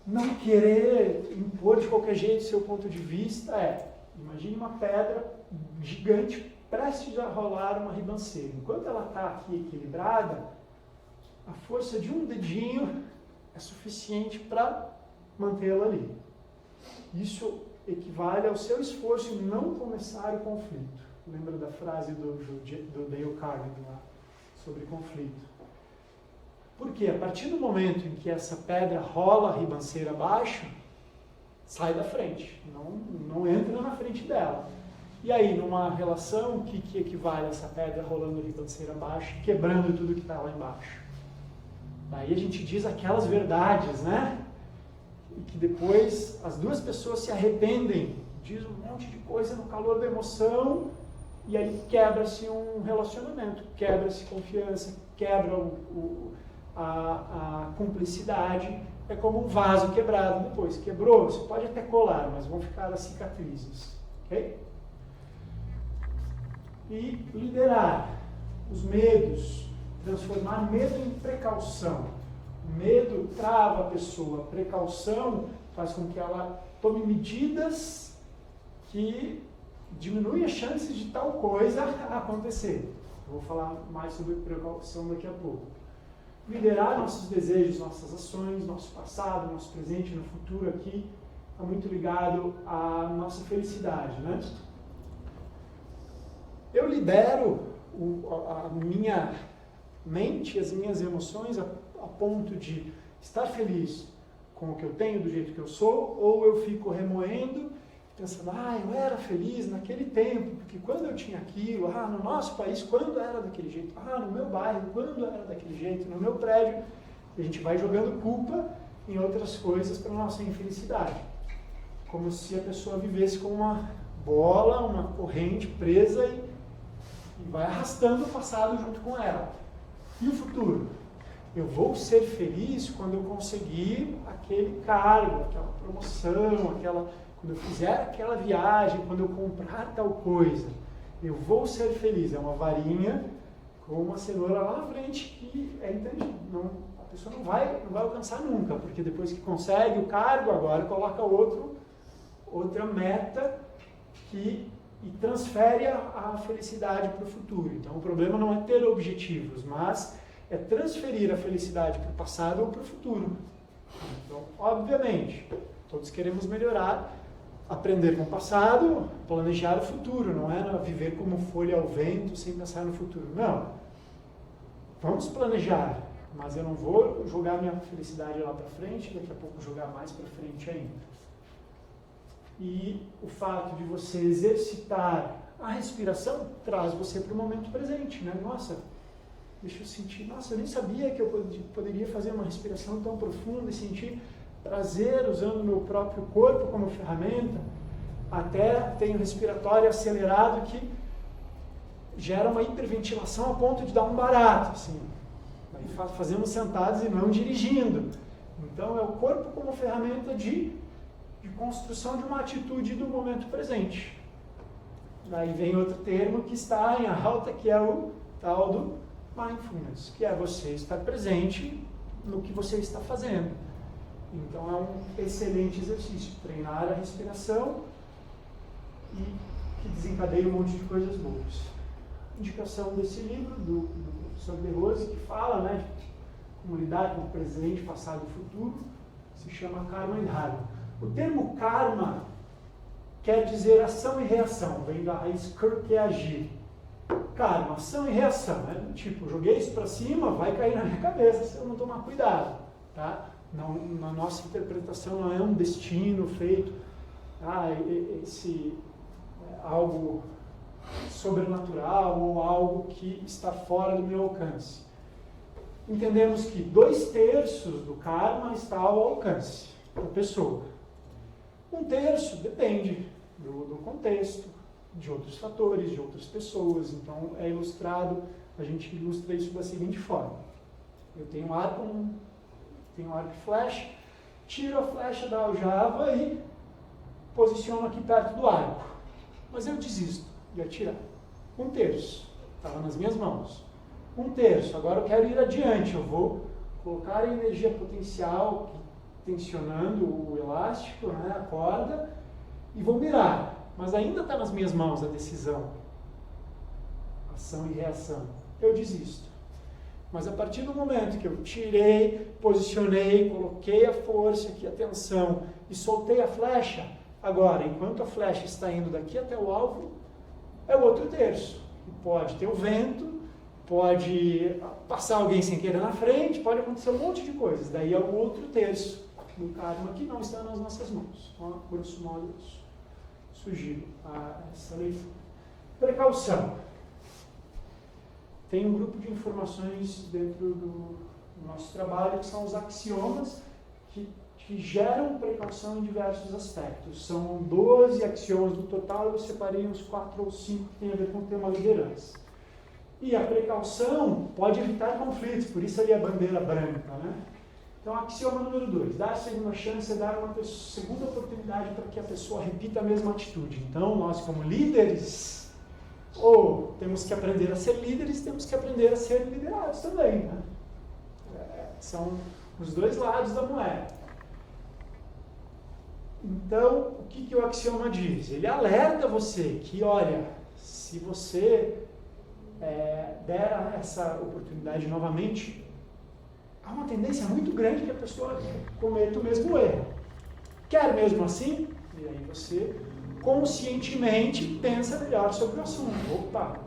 não querer impor de qualquer jeito seu ponto de vista imagine uma pedra gigante prestes a rolar uma ribanceira. Enquanto ela está aqui equilibrada, a força de um dedinho é suficiente para mantê-la ali. Isso equivale ao seu esforço em não começar o conflito. Lembra da frase do Dale Carnegie lá, sobre conflito. Porque a partir do momento em que essa pedra rola a ribanceira abaixo, sai da frente, não entra na frente dela. E aí, numa relação, o que equivale a essa pedra rolando a ribanceira abaixo, quebrando tudo que está lá embaixo? Daí a gente diz aquelas verdades, né? E que depois as duas pessoas se arrependem, diz um monte de coisa no calor da emoção, e aí quebra-se um relacionamento, quebra-se confiança, quebra a cumplicidade, é como um vaso quebrado depois. Quebrou, você pode até colar, mas vão ficar as cicatrizes. Ok? E liderar os medos, transformar medo em precaução. O medo trava a pessoa, a precaução faz com que ela tome medidas que diminuem as chances de tal coisa acontecer. Eu vou falar mais sobre precaução daqui a pouco. Liderar nossos desejos, nossas ações, nosso passado, nosso presente, no futuro aqui, está muito ligado à nossa felicidade, né? Eu lidero a minha mente, as minhas emoções a ponto de estar feliz com o que eu tenho, do jeito que eu sou, ou eu fico remoendo, pensando, eu era feliz naquele tempo, porque quando eu tinha aquilo, no nosso país, quando era daquele jeito, no meu bairro, quando era daquele jeito, no meu prédio, e a gente vai jogando culpa em outras coisas para a nossa infelicidade. Como se a pessoa vivesse com uma bola, uma corrente presa e vai arrastando o passado junto com ela. E o futuro? Eu vou ser feliz quando eu conseguir aquele cargo, aquela promoção, quando eu fizer aquela viagem, quando eu comprar tal coisa. Eu vou ser feliz. É uma varinha com uma cenoura lá na frente que é intangível. A pessoa não vai alcançar nunca, porque depois que consegue o cargo, agora coloca outra meta e transfere a felicidade para o futuro. Então, o problema não é ter objetivos, mas é transferir a felicidade para o passado ou para o futuro. Então, obviamente, todos queremos melhorar, aprender com o passado, planejar o futuro, não é viver como folha ao vento sem pensar no futuro. Não. Vamos planejar, mas eu não vou jogar minha felicidade lá para frente, daqui a pouco jogar mais para frente ainda. E o fato de você exercitar a respiração traz você para o momento presente, né? Nossa, deixa eu sentir, eu nem sabia que eu poderia fazer uma respiração tão profunda e sentir prazer usando o meu próprio corpo como ferramenta. Até tenho respiratório acelerado que gera uma hiperventilação a ponto de dar um barato, assim. Aí fazemos sentados e não dirigindo. Então é o corpo como ferramenta de construção de uma atitude do momento presente. Daí vem outro termo que está em alta, que é o tal do mindfulness, que é você estar presente no que você está fazendo. Então é um excelente exercício, treinar a respiração e que desencadeia um monte de coisas boas. Indicação desse livro, do professor De Rose, que fala, de como lidar com o presente, passado e futuro, se chama Karma e Dharma. O termo karma quer dizer ação e reação, vem da raiz kur, que é agir. Karma, ação e reação, tipo, joguei isso para cima, vai cair na minha cabeça se eu não tomar cuidado, tá? Não, na nossa interpretação não é um destino feito, algo sobrenatural ou algo que está fora do meu alcance. Entendemos que 2/3 do karma está ao alcance da pessoa. 1/3 depende do contexto, de outros fatores, de outras pessoas. Então é ilustrado, a gente ilustra isso da seguinte forma. Eu tenho um arco e flecha, tiro a flecha da aljava e posiciono aqui perto do arco. Mas eu desisto de atirar. 1/3 estava nas minhas mãos. 1/3, agora eu quero ir adiante, eu vou colocar a energia potencial, tensionando o elástico, né, a corda, e vou mirar. Mas ainda está nas minhas mãos a decisão. Ação e reação. Eu desisto. Mas a partir do momento que eu tirei, posicionei, coloquei a força aqui, a tensão, e soltei a flecha, agora, enquanto a flecha está indo daqui até o alvo, é o outro terço. E pode ter o vento, pode passar alguém sem querer na frente, pode acontecer um monte de coisas. Daí é o outro terço do karma que não está nas nossas mãos. Então, grosso modo, eu sugiro essa leitura. Precaução. Tem um grupo de informações dentro do nosso trabalho que são os axiomas que geram precaução em diversos aspectos. São 12 axiomas no total, eu separei uns 4 ou 5 que tem a ver com o tema liderança. E a precaução pode evitar conflitos, por isso ali a bandeira branca, né? Então, axioma número 2, dar a segunda chance é dar uma segunda oportunidade para que a pessoa repita a mesma atitude. Então, nós como líderes, ou temos que aprender a ser líderes, temos que aprender a ser liderados também, né? São os dois lados da moeda. Então, o que o axioma diz? Ele alerta você que, olha, se você der essa oportunidade novamente, há uma tendência muito grande que a pessoa cometa o mesmo erro. Quer mesmo assim? E aí você conscientemente pensa melhor sobre o assunto. Opa,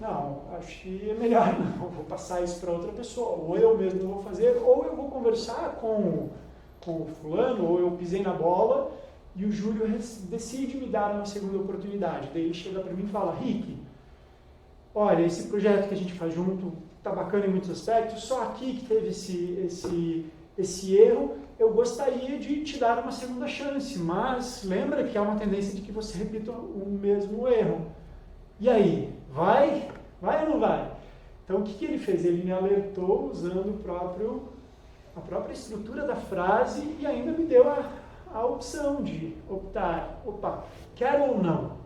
não, acho que é melhor não, vou passar isso para outra pessoa. Ou eu mesmo vou fazer, ou eu vou conversar com o fulano, ou eu pisei na bola e o Júlio decide me dar uma segunda oportunidade. Daí ele chega para mim e fala, Rick, olha, esse projeto que a gente faz junto está bacana em muitos aspectos, só aqui que teve esse erro, eu gostaria de te dar uma segunda chance, mas lembra que há uma tendência de que você repita o mesmo erro. E aí, vai ou não vai? Então, o que ele fez? Ele me alertou usando a própria estrutura da frase e ainda me deu a opção de optar, opa, quero ou não?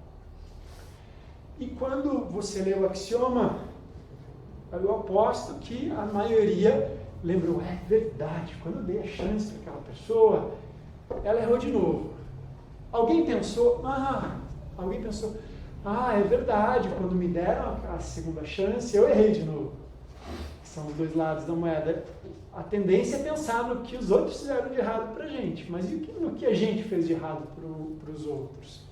E quando você lê o axioma, eu aposto que a maioria lembrou, é verdade, quando eu dei a chance para aquela pessoa, ela errou de novo. Alguém pensou, é verdade, quando me deram a segunda chance, eu errei de novo. São os dois lados da moeda. A tendência é pensar no que os outros fizeram de errado para a gente, mas e no que a gente fez de errado para os outros?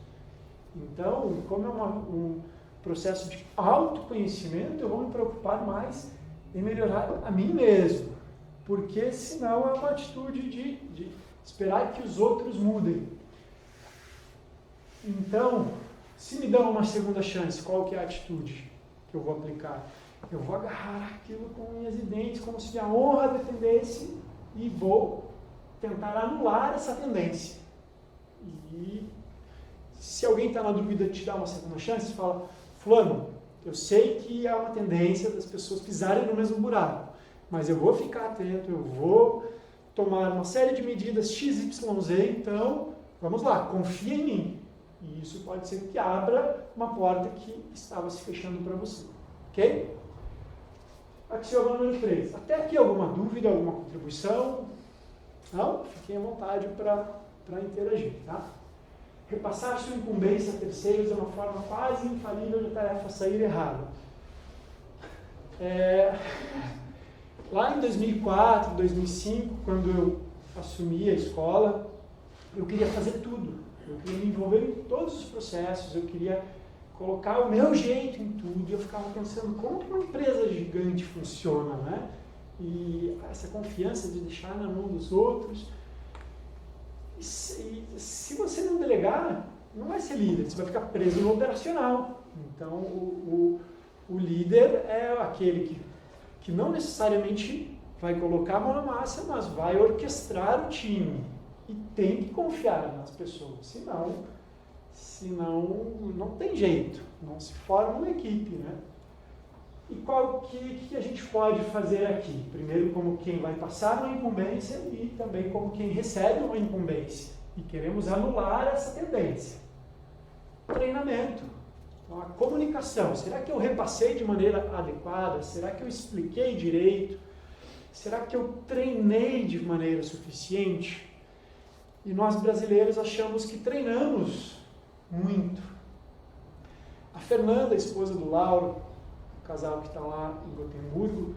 Então, como é um processo de autoconhecimento, eu vou me preocupar mais em melhorar a mim mesmo, porque senão é uma atitude de esperar que os outros mudem. Então, se me dão uma segunda chance, qual que é a atitude que eu vou aplicar? Eu vou agarrar aquilo com unhas e dentes, como se a honra dependesse, e vou tentar anular essa tendência. E se alguém está na dúvida de te dar uma segunda chance, fala, fulano, eu sei que há uma tendência das pessoas pisarem no mesmo buraco, mas eu vou ficar atento, eu vou tomar uma série de medidas XYZ, então, vamos lá, confia em mim. E isso pode ser que abra uma porta que estava se fechando para você. Ok? Axioma número 3. Até aqui alguma dúvida, alguma contribuição? Não? Fiquem à vontade para interagir, tá? Repassar sua incumbência a terceiros é uma forma quase infalível de tarefa sair errada. Lá em 2004, 2005, quando eu assumi a escola, eu queria fazer tudo. Eu queria me envolver em todos os processos, eu queria colocar o meu jeito em tudo. E eu ficava pensando, como que uma empresa gigante funciona, né? E essa confiança de deixar na mão dos outros. E se você não delegar, não vai ser líder, você vai ficar preso no operacional. Então, o líder é aquele que não necessariamente vai colocar a mão na massa, mas vai orquestrar o time. E tem que confiar nas pessoas, senão não tem jeito, não se forma uma equipe, né? E qual que a gente pode fazer aqui? Primeiro, como quem vai passar uma incumbência e também como quem recebe uma incumbência. E queremos anular essa tendência. Treinamento. Então, a comunicação. Será que eu repassei de maneira adequada? Será que eu expliquei direito? Será que eu treinei de maneira suficiente? E nós brasileiros achamos que treinamos muito. A Fernanda, a esposa do Lauro, o casal que está lá em Gotemburgo,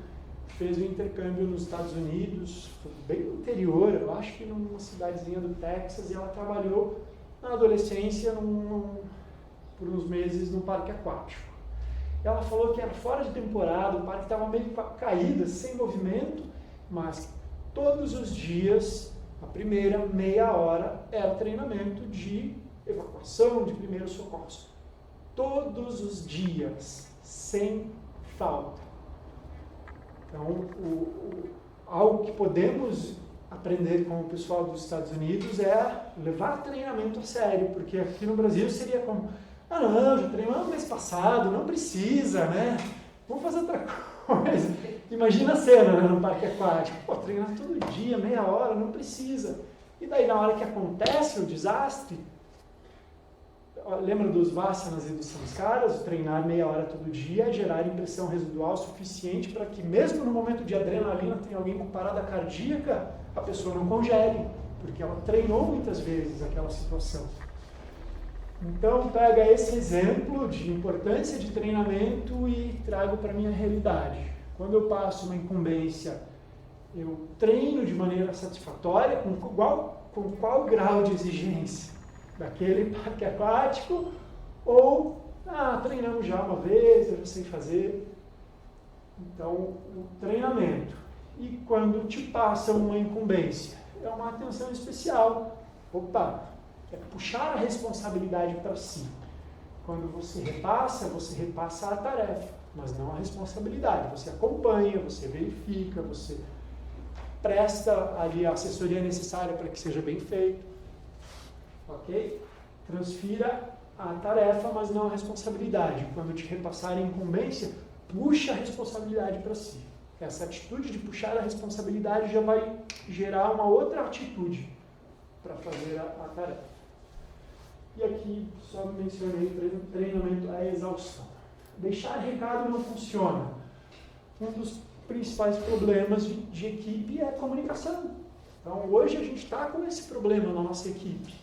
fez um intercâmbio nos Estados Unidos, foi bem no interior, eu acho que numa cidadezinha do Texas, e ela trabalhou na adolescência por uns meses num parque aquático. Ela falou que era fora de temporada, o parque estava meio caído, sem movimento, mas todos os dias, a primeira meia hora, era treinamento de evacuação, de primeiros socorros. Todos os dias, sem falta. Então, algo que podemos aprender com o pessoal dos Estados Unidos é levar treinamento a sério, porque aqui no Brasil seria como, não, já treinamos no mês passado, não precisa, né? Vamos fazer outra coisa. Imagina a cena, né, no parque aquático. Treinar todo dia, meia hora, não precisa. E daí, na hora que acontece o desastre, lembra dos Vassanas e dos Samskaras? Treinar meia hora todo dia é gerar impressão residual suficiente para que, mesmo no momento de adrenalina, tenha alguém com parada cardíaca, a pessoa não congele, porque ela treinou muitas vezes aquela situação. Então, pega esse exemplo de importância de treinamento e trago para a minha realidade. Quando eu passo uma incumbência, eu treino de maneira satisfatória, com qual grau de exigência? Daquele parque aquático, ou, treinamos já uma vez, eu já sei fazer. Então, o treinamento. E quando te passa uma incumbência, é uma atenção especial. É puxar a responsabilidade para si. Quando você repassa a tarefa, mas não a responsabilidade. Você acompanha, você verifica, você presta ali a assessoria necessária para que seja bem feito. Ok? Transfira a tarefa, mas não a responsabilidade. Quando te repassar a incumbência, puxa a responsabilidade para si. Essa atitude de puxar a responsabilidade já vai gerar uma outra atitude para fazer a tarefa. E aqui só mencionei treinamento à exaustão. Deixar recado não funciona. Um dos principais problemas de equipe é a comunicação. Então, hoje a gente está com esse problema na nossa equipe.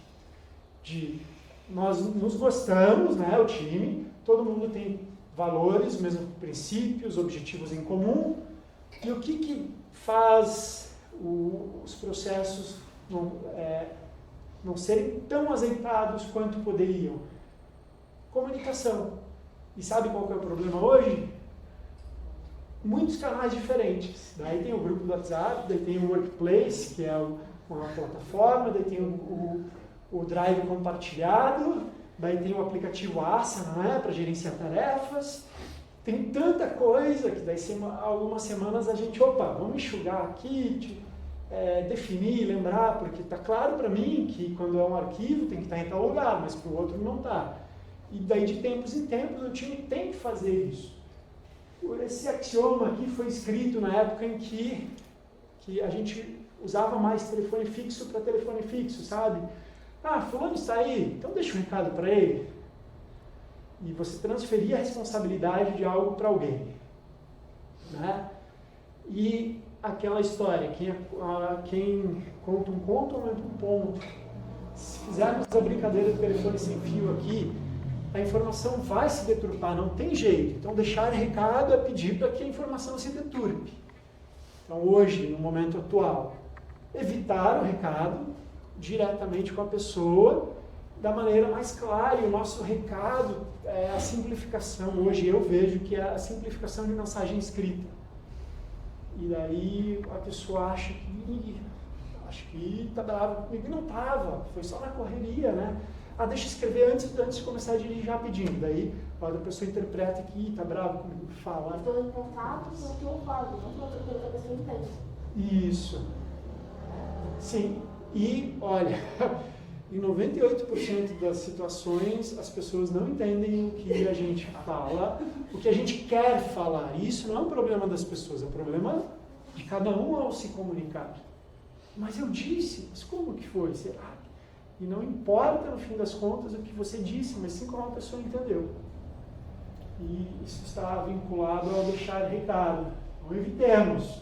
Nós nos gostamos, né, o time, todo mundo tem valores, mesmos princípios, objetivos em comum. E o que faz os processos não serem tão azeitados quanto poderiam? Comunicação. E sabe qual que é o problema hoje? Muitos canais diferentes. Daí tem o grupo do WhatsApp, daí tem o Workplace, que é uma plataforma, daí tem o Drive compartilhado, daí tem o aplicativo Asana, né, para gerenciar tarefas. Tem tanta coisa que daí algumas semanas a gente, vamos enxugar aqui, definir, lembrar, porque está claro para mim que quando é um arquivo tem que estar em tal lugar, mas para o outro não está. E daí de tempos em tempos o time tem que fazer isso. Esse axioma aqui foi escrito na época em que a gente usava mais telefone fixo para telefone fixo, sabe? Fulano está aí, então deixa um recado para ele. E você transferia a responsabilidade de algo para alguém. Né? E aquela história, quem conta um conto, aumenta um ponto. Se fizermos a brincadeira do telefone sem fio aqui, a informação vai se deturpar, não tem jeito. Então, deixar recado é pedir para que a informação se deturpe. Então, hoje, no momento atual, evitar o recado diretamente com a pessoa da maneira mais clara. E o nosso recado é a simplificação. Hoje eu vejo que é a simplificação de mensagem escrita. E daí a pessoa acha que está brava comigo. E não estava, foi só na correria, né? deixa eu escrever antes de começar a dirigir rapidinho. Daí a outra pessoa interpreta que tá bravo comigo, fala. Estou em contato com o que eu falo, não com aquilo que a pessoa entende. Isso. Sim. E, olha, em 98% das situações as pessoas não entendem o que a gente fala, o que a gente quer falar. E isso não é um problema das pessoas, é um problema de cada um ao se comunicar. Mas eu disse, mas como que foi? Será? E não importa, no fim das contas, o que você disse, mas sim como a pessoa entendeu. E isso está vinculado ao deixar recado. Não evitemos,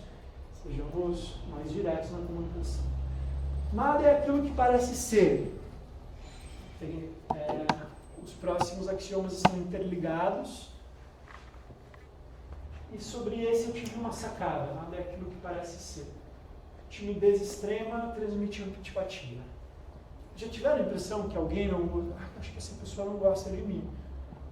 sejamos mais diretos na comunicação. Nada é aquilo que parece ser. Os próximos axiomas estão interligados. E sobre esse eu tive uma sacada. Nada é aquilo que parece ser. Timidez extrema transmite antipatia. Já tiveram a impressão que alguém não... acho que essa pessoa não gosta de mim.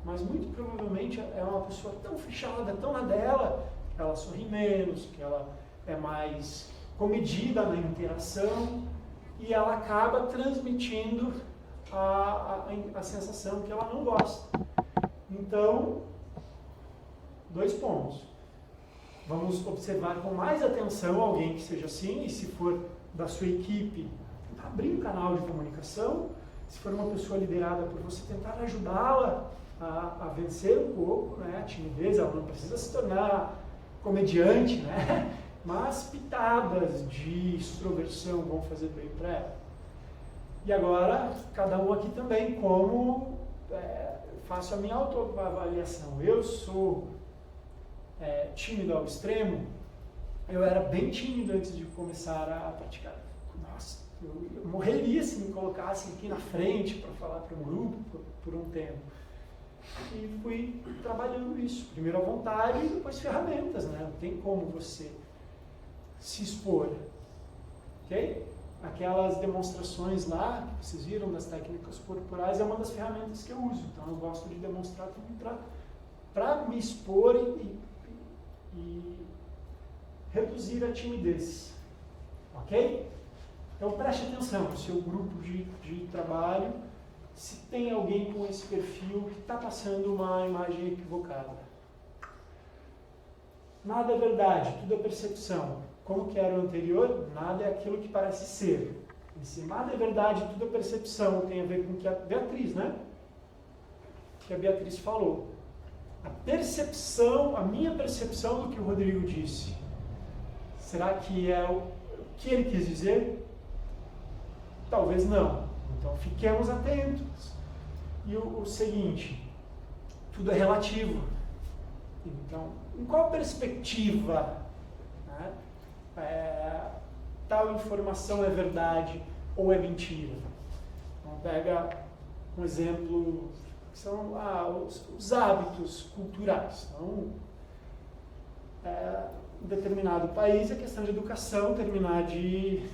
Mas muito provavelmente é uma pessoa tão fechada, tão na dela, que ela sorri menos, que ela é mais comedida na interação, e ela acaba transmitindo a sensação que ela não gosta. Então, 2 pontos. Vamos observar com mais atenção alguém que seja assim, e se for da sua equipe, abrir um canal de comunicação. Se for uma pessoa liderada por você, tentar ajudá-la a vencer um pouco, né, a timidez. Ela não precisa se tornar comediante, né, mas pitadas de extroversão vão fazer bem para ela. E agora, cada um aqui também, como faço a minha autoavaliação. Eu sou tímido ao extremo. Eu era bem tímido antes de começar a praticar. Nossa, eu morreria se me colocassem aqui na frente para falar para um grupo por um tempo. E fui trabalhando isso. Primeiro a vontade e depois ferramentas, né? Não tem como você se expor. Ok? Aquelas demonstrações lá, que vocês viram das técnicas corporais, é uma das ferramentas que eu uso. Então eu gosto de demonstrar também para me expor e reduzir a timidez. Ok? Então preste atenção no seu grupo de trabalho, se tem alguém com esse perfil que está passando uma imagem equivocada. Nada é verdade, tudo é percepção. Como que era o anterior? Nada é aquilo que parece ser. Esse nada é verdade, tudo é percepção, tem a ver com o que a Beatriz, né? Que a Beatriz falou. A percepção, a minha percepção do que o Rodrigo disse, será que é o que ele quis dizer? Talvez não. Então fiquemos atentos. E o seguinte, tudo é relativo. Então, em qual perspectiva, né, tal informação é verdade ou é mentira? Então pega um exemplo, que são os hábitos culturais. Então, em determinado país, a questão de educação, terminar de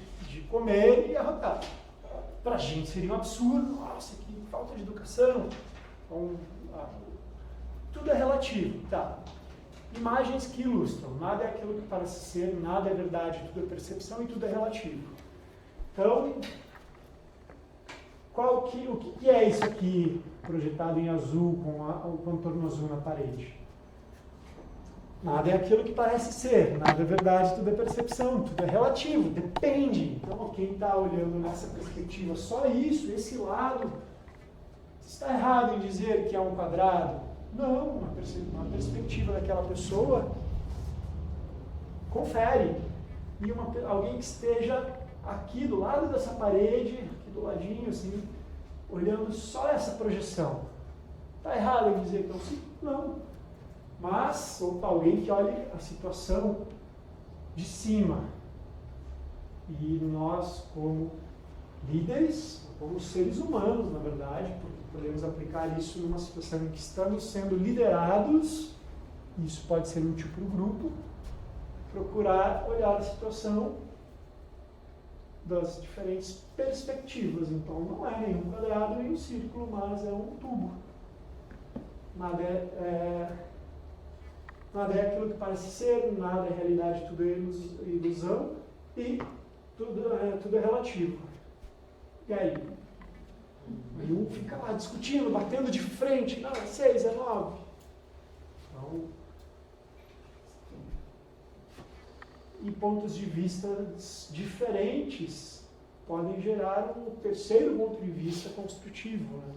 comer e arrotar. Para a gente seria um absurdo, nossa, que falta de educação. Então, tudo é relativo, tá? Imagens que ilustram, nada é aquilo que parece ser, nada é verdade, tudo é percepção e tudo é relativo. Então, o que é isso aqui projetado em azul, com o contorno azul na parede? Nada é aquilo que parece ser, nada é verdade, tudo é percepção, tudo é relativo, depende. Então, quem está olhando nessa perspectiva, só isso, esse lado, está errado em dizer que é um quadrado? Não, uma perspectiva daquela pessoa, confere. E alguém que esteja aqui do lado dessa parede, aqui do ladinho, assim, olhando só essa projeção. Está errado em dizer que eu sim? Não. Mas, alguém que olhe a situação de cima. E nós, como líderes, como seres humanos, na verdade, porque podemos aplicar isso numa situação em que estamos sendo liderados, isso pode ser útil para o grupo, procurar olhar a situação das diferentes perspectivas. Então, não é nem um quadrado nem um círculo, mas é um tubo. Nada é aquilo que parece ser, nada é realidade, tudo é ilusão e tudo é relativo. E aí? E um fica lá discutindo, batendo de frente. Não, é 6, é 9. Então, e pontos de vista diferentes podem gerar um terceiro ponto de vista construtivo. Né?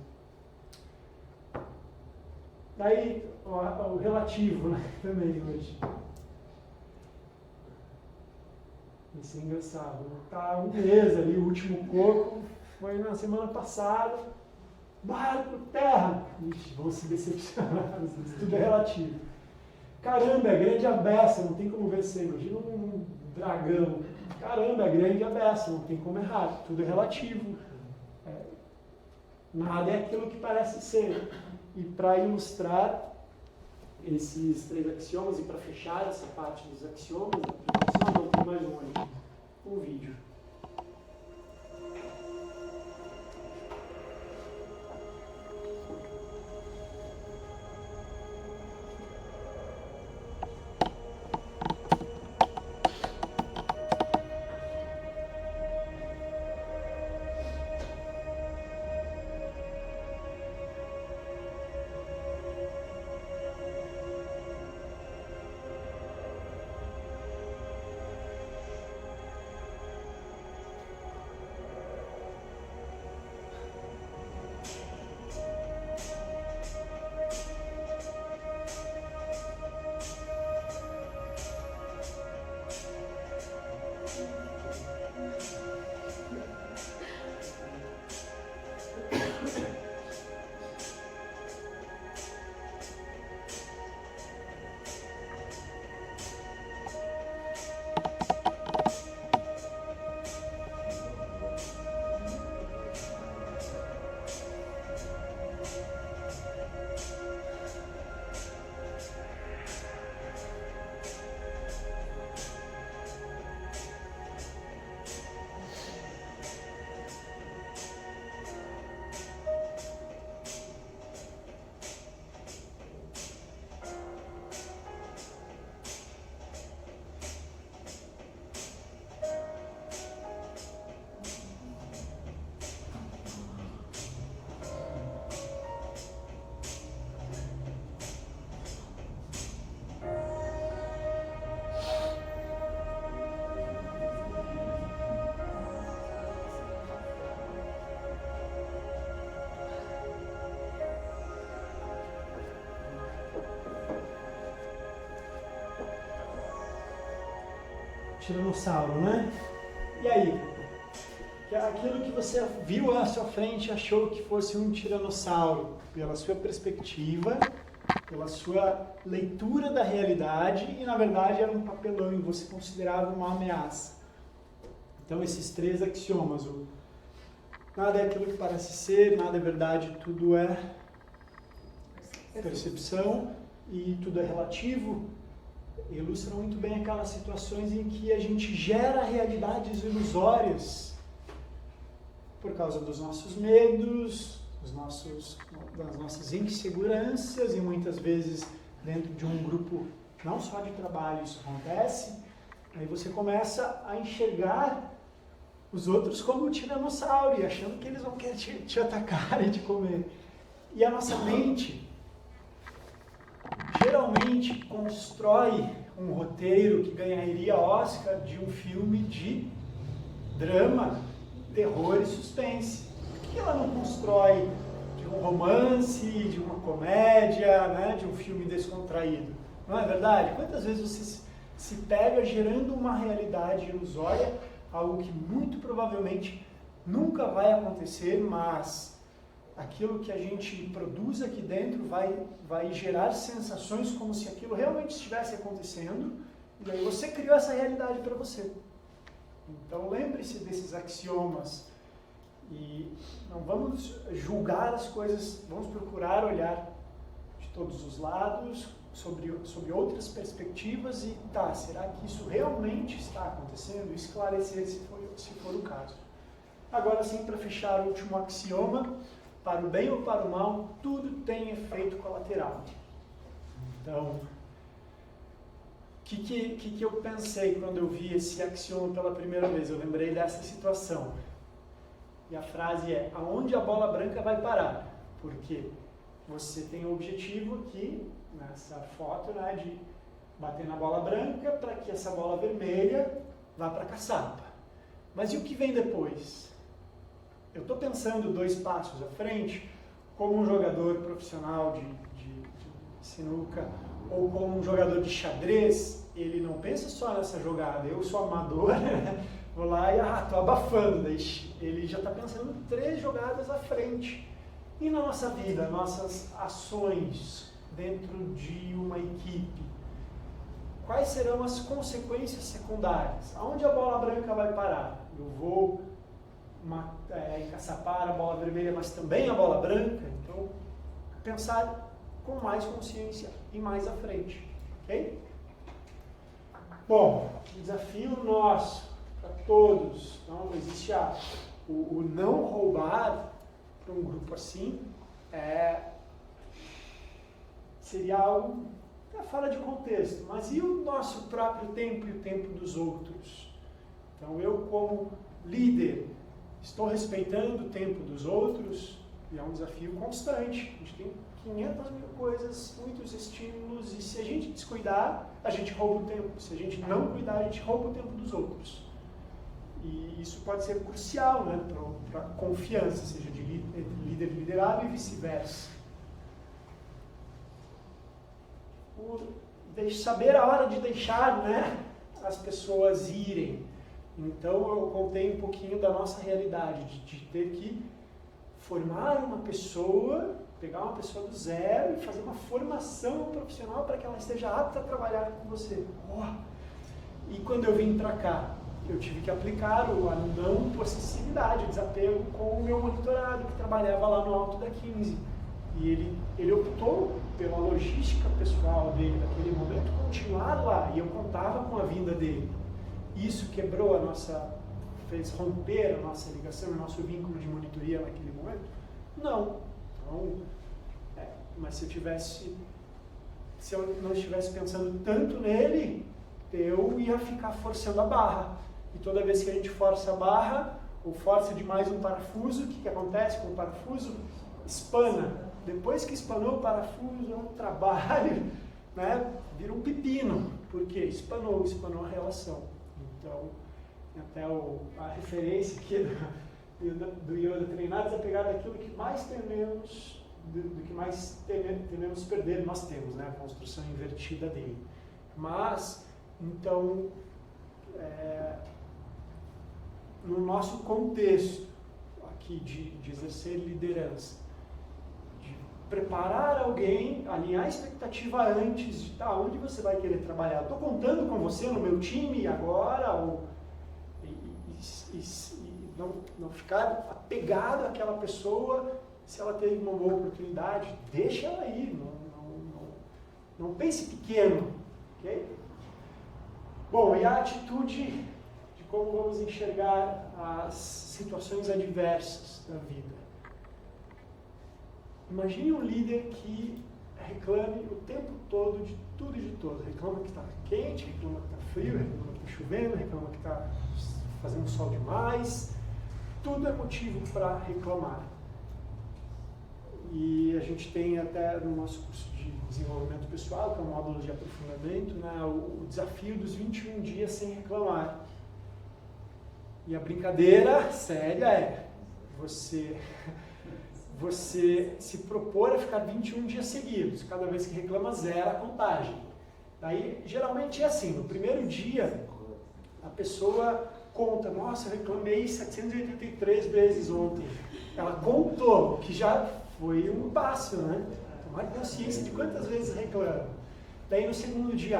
Daí, o relativo, né? Também hoje. Isso é engraçado. Tá um mês ali, o último coco foi na semana passada. Barco, terra. Ixi, vão se decepcionar. Isso tudo é relativo. Caramba, é grande a beça, não tem como vencer. Imagina um dragão. Caramba, é grande a beça, não tem como errar. Tudo é relativo. Nada é aquilo que parece ser. E para ilustrar esses 3 axiomas e para fechar essa parte dos axiomas, a apresentação, vou ter mais um ali, um vídeo. Tiranossauro, né? E aí? Aquilo que você viu à sua frente achou que fosse um tiranossauro, pela sua perspectiva, pela sua leitura da realidade, e na verdade era um papelão e você considerava uma ameaça. Então esses 3 axiomas, nada é aquilo que parece ser, nada é verdade, tudo é percepção e tudo é relativo, ilustram muito bem aquelas situações em que a gente gera realidades ilusórias por causa dos nossos medos, das nossas inseguranças, e muitas vezes dentro de um grupo não só de trabalho isso acontece. Aí você começa a enxergar os outros como um tiranossauro e achando que eles vão querer te atacar e te comer. E a nossa mente geralmente constrói um roteiro que ganharia Oscar de um filme de drama, terror e suspense. Por que ela não constrói de um romance, de uma comédia, né, de um filme descontraído? Não é verdade? Quantas vezes você se pega gerando uma realidade ilusória, algo que muito provavelmente nunca vai acontecer, mas aquilo que a gente produz aqui dentro vai gerar sensações como se aquilo realmente estivesse acontecendo, e daí você criou essa realidade para você. Então lembre-se desses axiomas e não vamos julgar as coisas, vamos procurar olhar de todos os lados, sobre outras perspectivas e será que isso realmente está acontecendo? Esclarecer se for o caso. Agora sim, para fechar o último axioma, para o bem ou para o mal, tudo tem efeito colateral. Então, o que eu pensei quando eu vi esse axioma pela primeira vez? Eu lembrei dessa situação. E a frase é: aonde a bola branca vai parar? Porque você tem o objetivo aqui, nessa foto, né, de bater na bola branca para que essa bola vermelha vá para a caçapa. Mas e o que vem depois? Eu estou pensando 2 passos à frente, como um jogador profissional de sinuca ou como um jogador de xadrez, ele não pensa só nessa jogada. Eu sou amador, vou lá e estou abafando. Daí ele já está pensando 3 jogadas à frente. E na nossa vida, nossas ações dentro de uma equipe, quais serão as consequências secundárias? Aonde a bola branca vai parar? Eu vou encaçapar a bola vermelha, mas também a bola branca? Então, pensar com mais consciência e mais à frente, ok? Bom, desafio nosso, para todos, então existe o não roubar para um grupo assim, seria algo, fora de contexto, mas e o nosso próprio tempo e o tempo dos outros? Então eu, como líder, estou respeitando o tempo dos outros, e é um desafio constante. A gente tem 500 mil coisas, muitos estímulos, e se a gente descuidar, a gente rouba o tempo. Se a gente não cuidar, a gente rouba o tempo dos outros. E isso pode ser crucial, né, para a confiança, seja entre líder e liderado e vice-versa. Saber a hora de deixar, né, as pessoas irem. Então eu contei um pouquinho da nossa realidade, de ter que formar uma pessoa, pegar uma pessoa do zero e fazer uma formação profissional para que ela esteja apta a trabalhar com você. E quando eu vim para cá, eu tive que aplicar a não possessividade, o desapego com o meu monitorado, que trabalhava lá no alto da 15. E ele optou pela logística pessoal dele naquele momento continuar lá, e eu contava com a vinda dele. Isso quebrou fez romper a nossa ligação, o nosso vínculo de monitoria naquele momento? Não. Então, mas se eu não estivesse pensando tanto nele, eu ia ficar forçando a barra. E toda vez que a gente força a barra, ou força demais um parafuso, o que acontece com o parafuso? Espana. Depois que espanou o parafuso, é um trabalho, né? Vira um pepino. Por quê? Espanou a relação. Então, até a referência aqui do Yoda, treinados a pegar daquilo que mais tememos, do que mais tememos perder, nós temos, né? A construção invertida dele. Mas, então, no nosso contexto aqui de exercer liderança, preparar alguém, alinhar a expectativa antes de onde você vai querer trabalhar. Estou contando com você no meu time agora, e não ficar apegado àquela pessoa. Se ela teve uma boa oportunidade, deixa ela ir, não pense pequeno, ok? Bom, e a atitude de como vamos enxergar as situações adversas da vida. Imagine um líder que reclame o tempo todo de tudo e de todos. Reclama que está quente, reclama que está frio, reclama que está chovendo, reclama que está fazendo sol demais. Tudo é motivo para reclamar. E a gente tem até no nosso curso de desenvolvimento pessoal, que é um módulo de aprofundamento, né, o desafio dos 21 dias sem reclamar. E a brincadeira séria é você se propor a ficar 21 dias seguidos. Cada vez que reclama, zera a contagem. Daí, geralmente é assim, no primeiro dia, a pessoa conta, nossa, eu reclamei 783 vezes ontem. Ela contou, que já foi um passo, né? Tomar consciência de quantas vezes reclama. Daí, no segundo dia,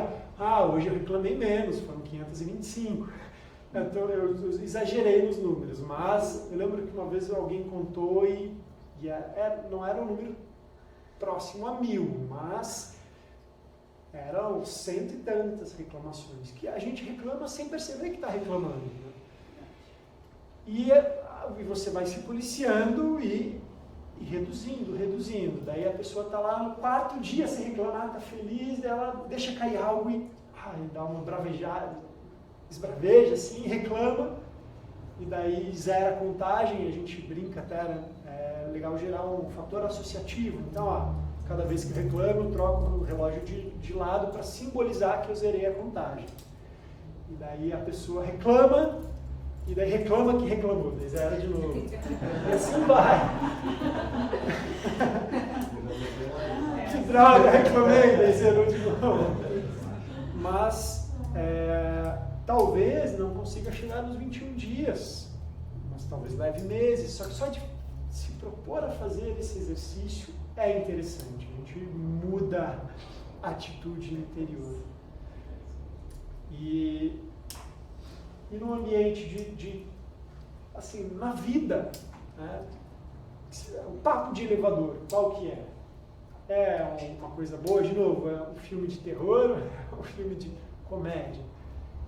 hoje eu reclamei menos, foram 525. Então, eu exagerei nos números, mas eu lembro que uma vez alguém contou e não era um número próximo a 1000, mas eram 100 e tantas reclamações, que a gente reclama sem perceber que está reclamando. Né? E você vai se policiando e reduzindo. Daí a pessoa está lá no 4º dia sem reclamar, está feliz, ela deixa cair algo e dá uma bravejada, esbraveja assim, reclama. e daí zera a contagem, a gente brinca até, né? É legal gerar um fator associativo. Então, ó, cada vez que reclamo, eu troco o relógio de lado para simbolizar que eu zerei a contagem. E daí a pessoa reclama, e daí reclama que reclamou, daí zera de novo. E assim vai. Que droga, reclamei, daí zerou de novo. Mas, talvez não consiga chegar nos 21 dias, mas talvez leve meses. Só que só de se propor a fazer esse exercício é interessante. A gente muda a atitude interior. E no ambiente assim, na vida, né? O papo de elevador, qual que é? É uma coisa boa, de novo, é um filme de terror, é um filme de comédia.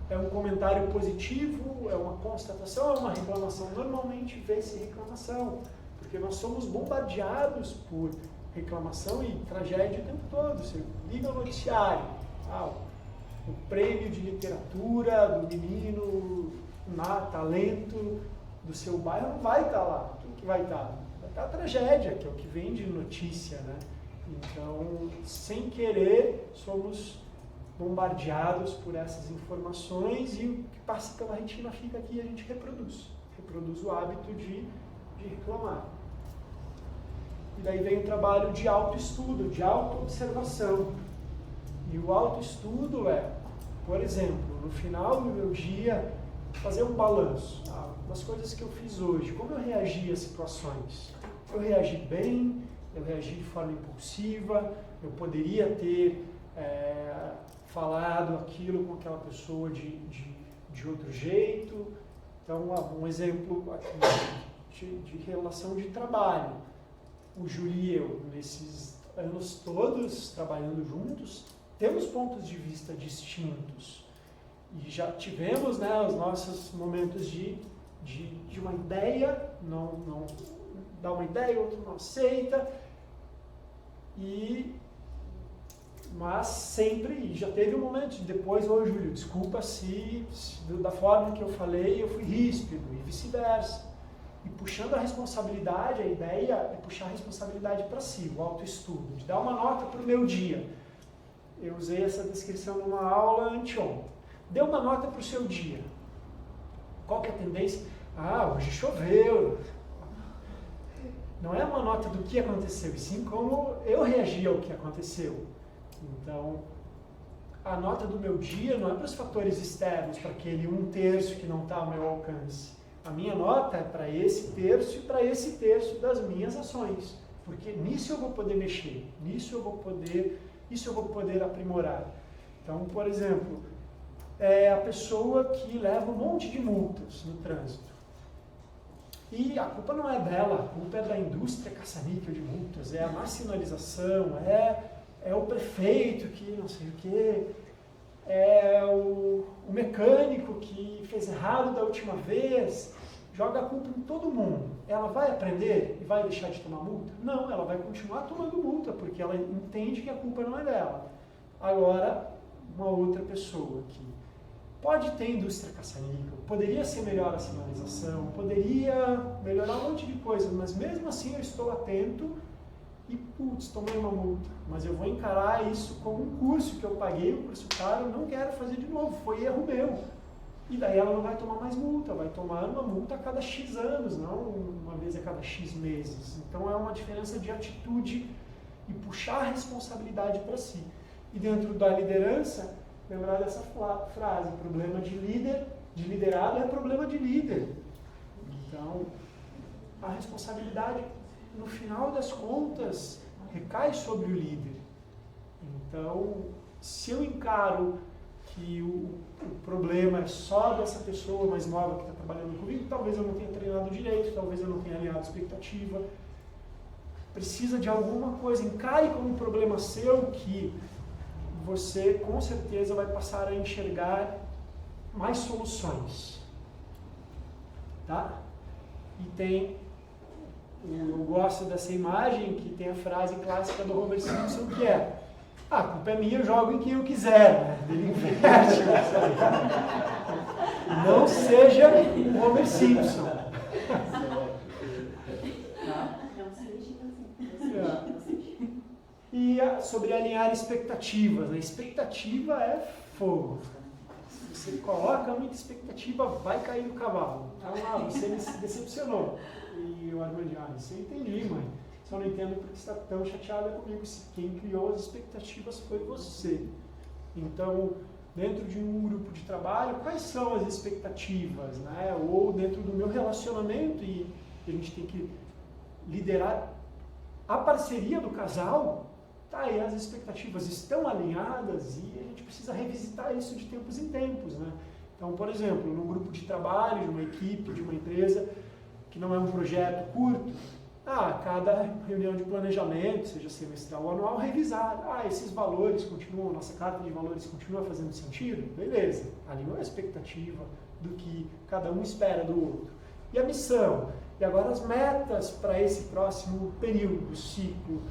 É um comentário positivo, é uma constatação, é uma reclamação. Normalmente vê-se reclamação, porque nós somos bombardeados por reclamação e tragédia o tempo todo. Você liga o noticiário, o prêmio de literatura do menino talento do seu bairro não vai estar lá. O que vai estar? Vai estar a tragédia, que é o que vem de notícia, né? Então, sem querer, somos bombardeados por essas informações e o que passa pela retina fica aqui e a gente reproduz. Reproduz o hábito de reclamar. E daí vem o trabalho de autoestudo, de autoobservação. E o autoestudo por exemplo, no final do meu dia, fazer um balanço das coisas que eu fiz hoje. Como eu reagi às situações? Eu reagi bem? Eu reagi de forma impulsiva? Eu poderia ter falado aquilo com aquela pessoa de outro jeito? Então, um exemplo aqui de relação de trabalho. O Júlio e eu, nesses anos todos trabalhando juntos, temos pontos de vista distintos. E já tivemos, né, os nossos momentos de uma ideia, não dá uma ideia, outro não aceita. Mas sempre, já teve um momento de depois, Júlio, desculpa se da forma que eu falei eu fui ríspido, e vice-versa. E puxando a responsabilidade, a ideia é puxar a responsabilidade para si, o autoestudo, de dar uma nota para o meu dia. Eu usei essa descrição numa aula anteontem. Dê uma nota para o seu dia. Qual que é a tendência? Hoje choveu. Não é uma nota do que aconteceu, e sim como eu reagi ao que aconteceu. Então, a nota do meu dia não é para os fatores externos, para aquele 1/3 que não está ao meu alcance. A minha nota é para esse terço e para esse terço das minhas ações. Porque nisso eu vou poder mexer, isso eu vou poder aprimorar. Então, por exemplo, a pessoa que leva um monte de multas no trânsito. E a culpa não é dela, a culpa é da indústria caça-níquel de multas, é a má sinalização, é o prefeito que não sei o quê, é o mecânico que fez errado da última vez, joga a culpa em todo mundo. Ela vai aprender e vai deixar de tomar multa? Não, ela vai continuar tomando multa, porque ela entende que a culpa não é dela. Agora, uma outra pessoa que pode ter indústria caça-níquel, poderia ser melhor a sinalização, poderia melhorar um monte de coisas, mas mesmo assim eu estou atento e, tomei uma multa. Mas eu vou encarar isso como um curso que eu paguei, o curso caro, eu não quero fazer de novo, foi erro meu. E daí ela não vai tomar mais multa, vai tomar uma multa a cada X anos, não uma vez a cada X meses. Então é uma diferença de atitude e puxar a responsabilidade para si. E dentro da liderança, lembrar dessa frase, problema de liderado é problema de líder. Então, a responsabilidade, no final das contas, recai sobre o líder. Então, se eu encaro que o problema é só dessa pessoa mais nova que está trabalhando comigo, talvez eu não tenha treinado direito, talvez eu não tenha alinhado expectativa. Precisa de alguma coisa, encare como um problema seu que você com certeza vai passar a enxergar mais soluções. Tá? E eu gosto dessa imagem que tem a frase clássica do Homer Simpson que é: a culpa é minha, eu jogo em quem eu quiser, né? Ele inverte. Não seja o Homer Simpson. Tá? Não se lixe assim. E sobre alinhar expectativas. A expectativa é fogo. Se você coloca muita expectativa, vai cair do cavalo. Então, você se decepcionou. E o Armandinho, isso eu entendi, mãe. Só não entendo porque você está tão chateada comigo. Se quem criou as expectativas foi você. Então, dentro de um grupo de trabalho, quais são as expectativas, né? Ou dentro do meu relacionamento, e a gente tem que liderar a parceria do casal, tá? E as expectativas estão alinhadas e a gente precisa revisitar isso de tempos em tempos, né? Então, por exemplo, num grupo de trabalho, de uma equipe, de uma empresa, que não é um projeto curto, cada reunião de planejamento, seja semestral ou anual, revisar. Esses valores continuam, nossa carta de valores continua fazendo sentido? Beleza, alinhou a expectativa do que cada um espera do outro. E a missão? E agora as metas para esse próximo período, ciclo.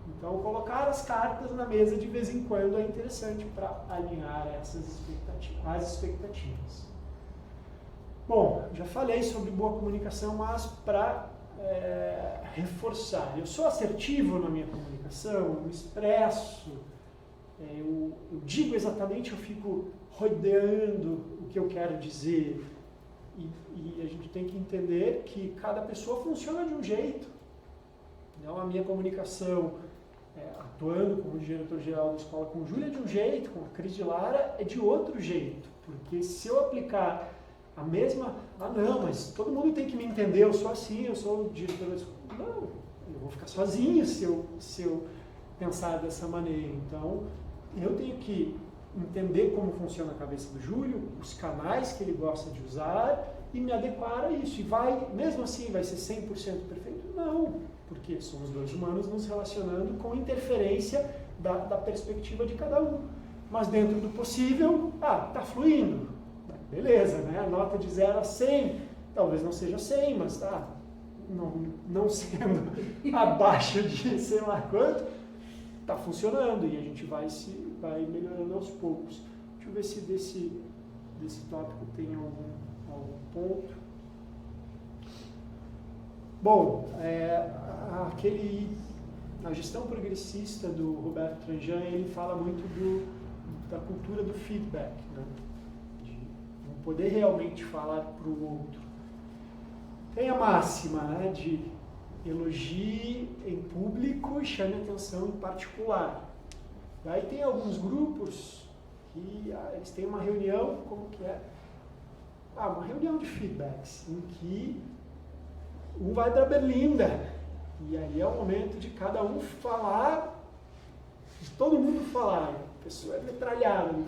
Então, colocar as cartas na mesa de vez em quando é interessante para alinhar as expectativas. Bom, já falei sobre boa comunicação, mas para reforçar. Eu sou assertivo na minha comunicação, eu expresso, eu digo exatamente, eu fico rodeando o que eu quero dizer. E a gente tem que entender que cada pessoa funciona de um jeito. Então, a minha comunicação, atuando como diretor-geral da escola com Júlia, é de um jeito, com a Cris de Lara, é de outro jeito. Porque se eu aplicar a mesma... não, mas todo mundo tem que me entender, eu sou assim, eu sou o diretor da escola. Não, eu vou ficar sozinho se eu pensar dessa maneira. Então, eu tenho que entender como funciona a cabeça do Júlio, os canais que ele gosta de usar e me adequar a isso. E mesmo assim, vai ser 100% perfeito? Não, porque somos dois humanos nos relacionando com interferência da perspectiva de cada um. Mas dentro do possível, tá fluindo. Beleza, né? A nota de 0 a 100, talvez não seja 100, mas não sendo abaixo de sei lá quanto, está funcionando e a gente vai melhorando aos poucos. Deixa eu ver se desse tópico tem algum ponto. Bom, a gestão progressista do Roberto Tranjan, ele fala muito da cultura do feedback, né? Poder realmente falar para o outro. Tem a máxima, né, de elogie em público e chame atenção em particular. Daí tem alguns grupos que eles têm uma reunião, como que é? Uma reunião de feedbacks, em que um vai para berlinda, e aí é o momento de cada um falar, de todo mundo falar. A pessoa é metralhada. Eu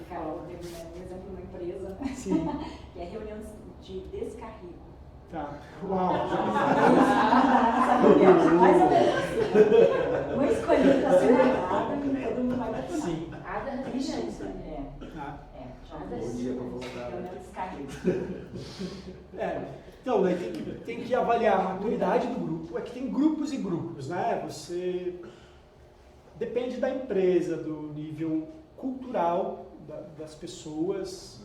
teve um exemplo numa empresa, Sim. que é reunião de descarrego. Tá. Uau! Mais ou menos assim. Uma escolhida para ser narrada e todo mundo vai para Sim. Nada refrigerante. Bom dia para voltar. Reunião de descarrego. Então, tem que avaliar a maturidade do grupo. É que tem grupos e grupos, né? Depende da empresa, do nível cultural das pessoas,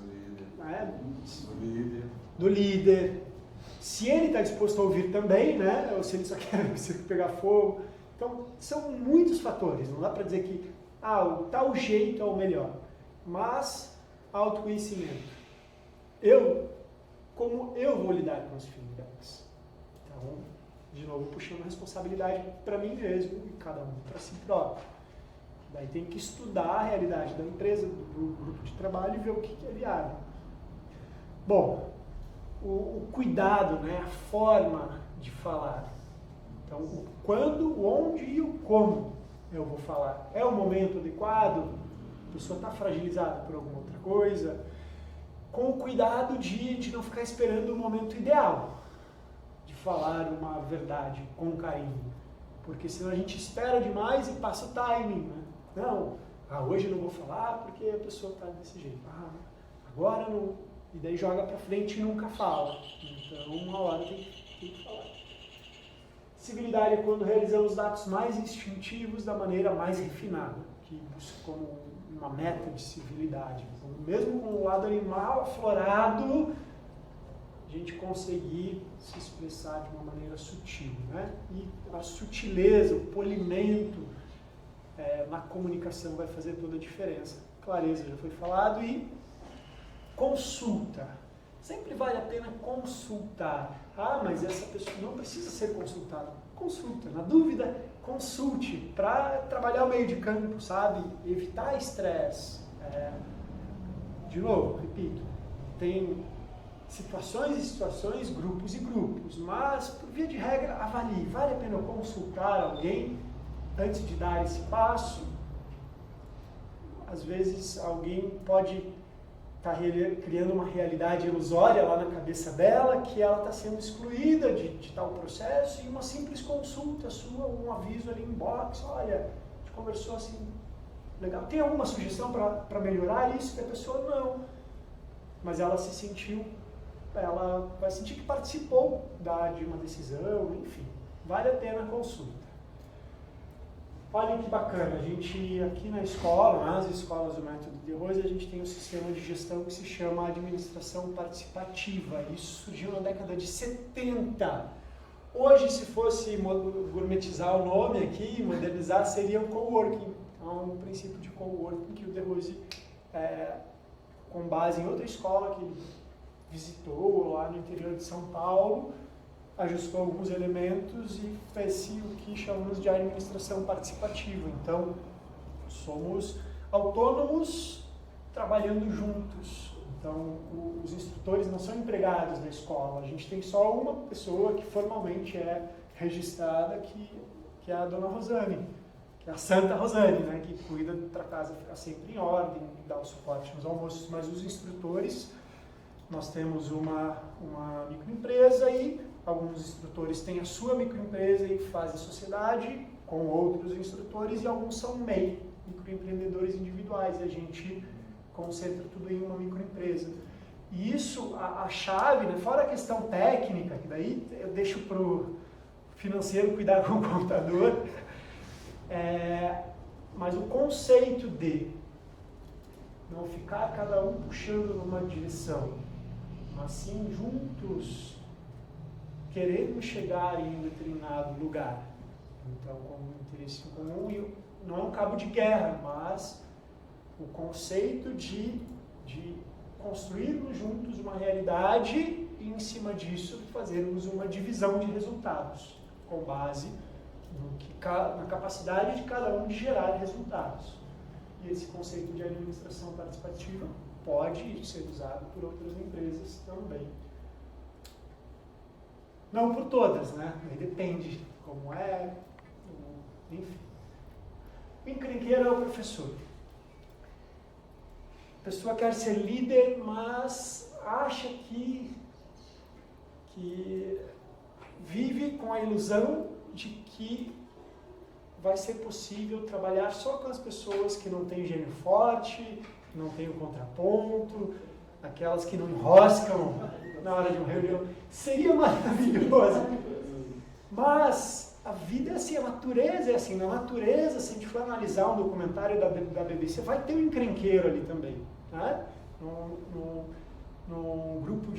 do líder. Se ele está disposto a ouvir também, né? Ou se ele só quer pegar fogo. Então, são muitos fatores. Não dá para dizer que o tal jeito é o melhor. Mas, autoconhecimento. Como eu vou lidar com os feedbacks? Então, de novo, puxando a responsabilidade para mim mesmo e cada um para si próprio. Daí tem que estudar a realidade da empresa, do grupo de trabalho e ver o que é viável. Bom, o cuidado, né, a forma de falar. Então, o quando, o onde e o como eu vou falar. É o momento adequado? A pessoa está fragilizada por alguma outra coisa? Com o cuidado de não ficar esperando o momento ideal de falar uma verdade com carinho. Porque senão a gente espera demais e passa o timing, né? Não, hoje eu não vou falar porque a pessoa está desse jeito. Agora não. E daí joga para frente e nunca fala. Então, uma hora tem que falar. Civilidade é quando realizamos os atos mais instintivos da maneira mais refinada. que busca como uma meta de civilidade. Então, mesmo com o lado animal aflorado, a gente conseguir se expressar de uma maneira sutil, né? E a sutileza, o polimento na comunicação vai fazer toda a diferença. Clareza já foi falado, e consulta. Sempre vale a pena consultar. Ah, mas essa pessoa não precisa ser consultada. Consulta. Na dúvida, consulte para trabalhar o meio de campo, sabe? Evitar estresse. De novo, repito, tem situações e situações, grupos e grupos, mas, por via de regra, avalie. Vale a pena eu consultar alguém antes de dar esse passo? Às vezes, alguém pode estar criando uma realidade ilusória lá na cabeça dela, que ela está sendo excluída de tal processo, e uma simples consulta sua, um aviso ali em box, olha, a gente conversou assim, legal, tem alguma sugestão para melhorar isso? Que a pessoa não, mas ela se sentiu, ela vai sentir que participou de uma decisão, enfim, vale a pena a consulta. Olha que bacana, a gente aqui na escola, nas escolas do Método de Rose, a gente tem um sistema de gestão que se chama administração participativa. Isso surgiu na década de 70. Hoje, se fosse gourmetizar o nome aqui, modernizar, seria o coworking. Então, um princípio de coworking que o De Rose, com base em outra escola que ele visitou lá no interior de São Paulo, ajustou alguns elementos e fez o que chamamos de administração participativa. Então, somos autônomos trabalhando juntos. Então, os instrutores não são empregados da escola. A gente tem só uma pessoa que formalmente é registrada, que é a dona Rosane, que é a Santa Rosane, né, que cuida para a casa ficar sempre em ordem, dá o suporte nos almoços. Mas os instrutores, nós temos uma microempresa e alguns instrutores têm a sua microempresa e fazem sociedade com outros instrutores, e alguns são MEI, microempreendedores individuais, e a gente concentra tudo em uma microempresa. E isso, a chave, né, fora a questão técnica, que daí eu deixo para o financeiro cuidar com o contador, mas o conceito de não ficar cada um puxando numa direção, mas sim juntos querendo chegar em um determinado lugar. Então, com um interesse comum, e não é um cabo de guerra, mas o conceito de construirmos juntos uma realidade e, em cima disso, fazermos uma divisão de resultados, com base na capacidade de cada um de gerar resultados. E esse conceito de administração participativa pode ser usado por outras empresas também. Não por todas, né? Depende como é, enfim. O encrenqueiro é o professor. A pessoa quer ser líder, mas acha que vive com a ilusão de que vai ser possível trabalhar só com as pessoas que não têm gênio forte, que não têm o contraponto, aquelas que não enroscam na hora de uma reunião. Seria maravilhoso. Mas a vida é assim, a natureza é assim. Na natureza, se a gente for analisar um documentário da BBC, vai ter um encrenqueiro ali também. Né? Num grupo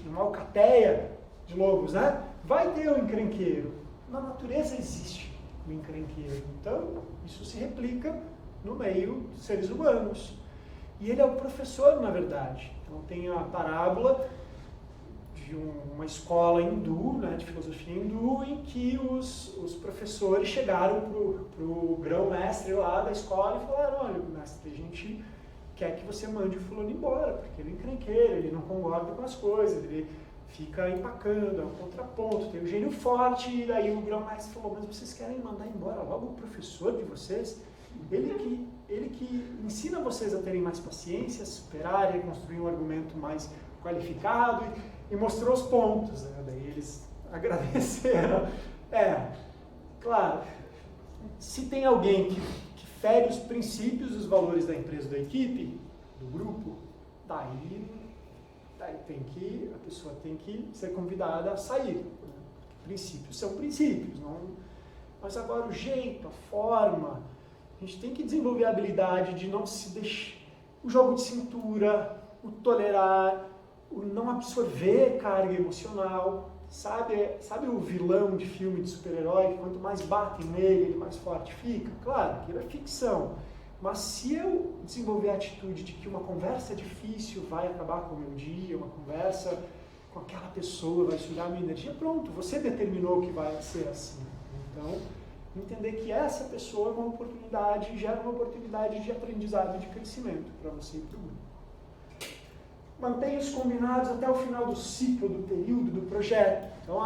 numa alcateia de lobos, né? Vai ter um encrenqueiro. Na natureza existe o encrenqueiro. Então, isso se replica no meio dos seres humanos. E ele é o professor, na verdade. Então, tem a parábola de uma escola hindu, né, de filosofia hindu, em que os professores chegaram para o grão-mestre lá da escola e falaram: olha, mestre, a gente quer que você mande o fulano embora, porque ele é encrenqueiro, ele não concorda com as coisas, ele fica empacando, é um contraponto, tem um gênio forte. E aí o grão-mestre falou: mas vocês querem mandar embora logo o professor de vocês? Ele que ensina vocês a terem mais paciência, superarem, construir um argumento mais qualificado, e mostrou os pontos, né? Daí eles agradeceram. Claro, se tem alguém que fere os princípios e os valores da empresa, da equipe, do grupo, daí a pessoa tem que ser convidada a sair. Né? Princípios são princípios, não... Mas agora o jeito, a forma, A gente tem que desenvolver a habilidade de não se deixar, o jogo de cintura, o tolerar, o não absorver carga emocional. Sabe o vilão de filme de super-herói, que quanto mais batem nele, ele mais forte fica? Claro, aquilo é ficção. Mas se eu desenvolver a atitude de que uma conversa difícil vai acabar com o meu dia, uma conversa com aquela pessoa vai sugar a minha energia, pronto, você determinou que vai ser assim. Então, entender que essa pessoa é uma oportunidade, gera uma oportunidade de aprendizado e de crescimento para você e para o grupo. Mantenha os combinados até o final do ciclo, do período, do projeto. Então,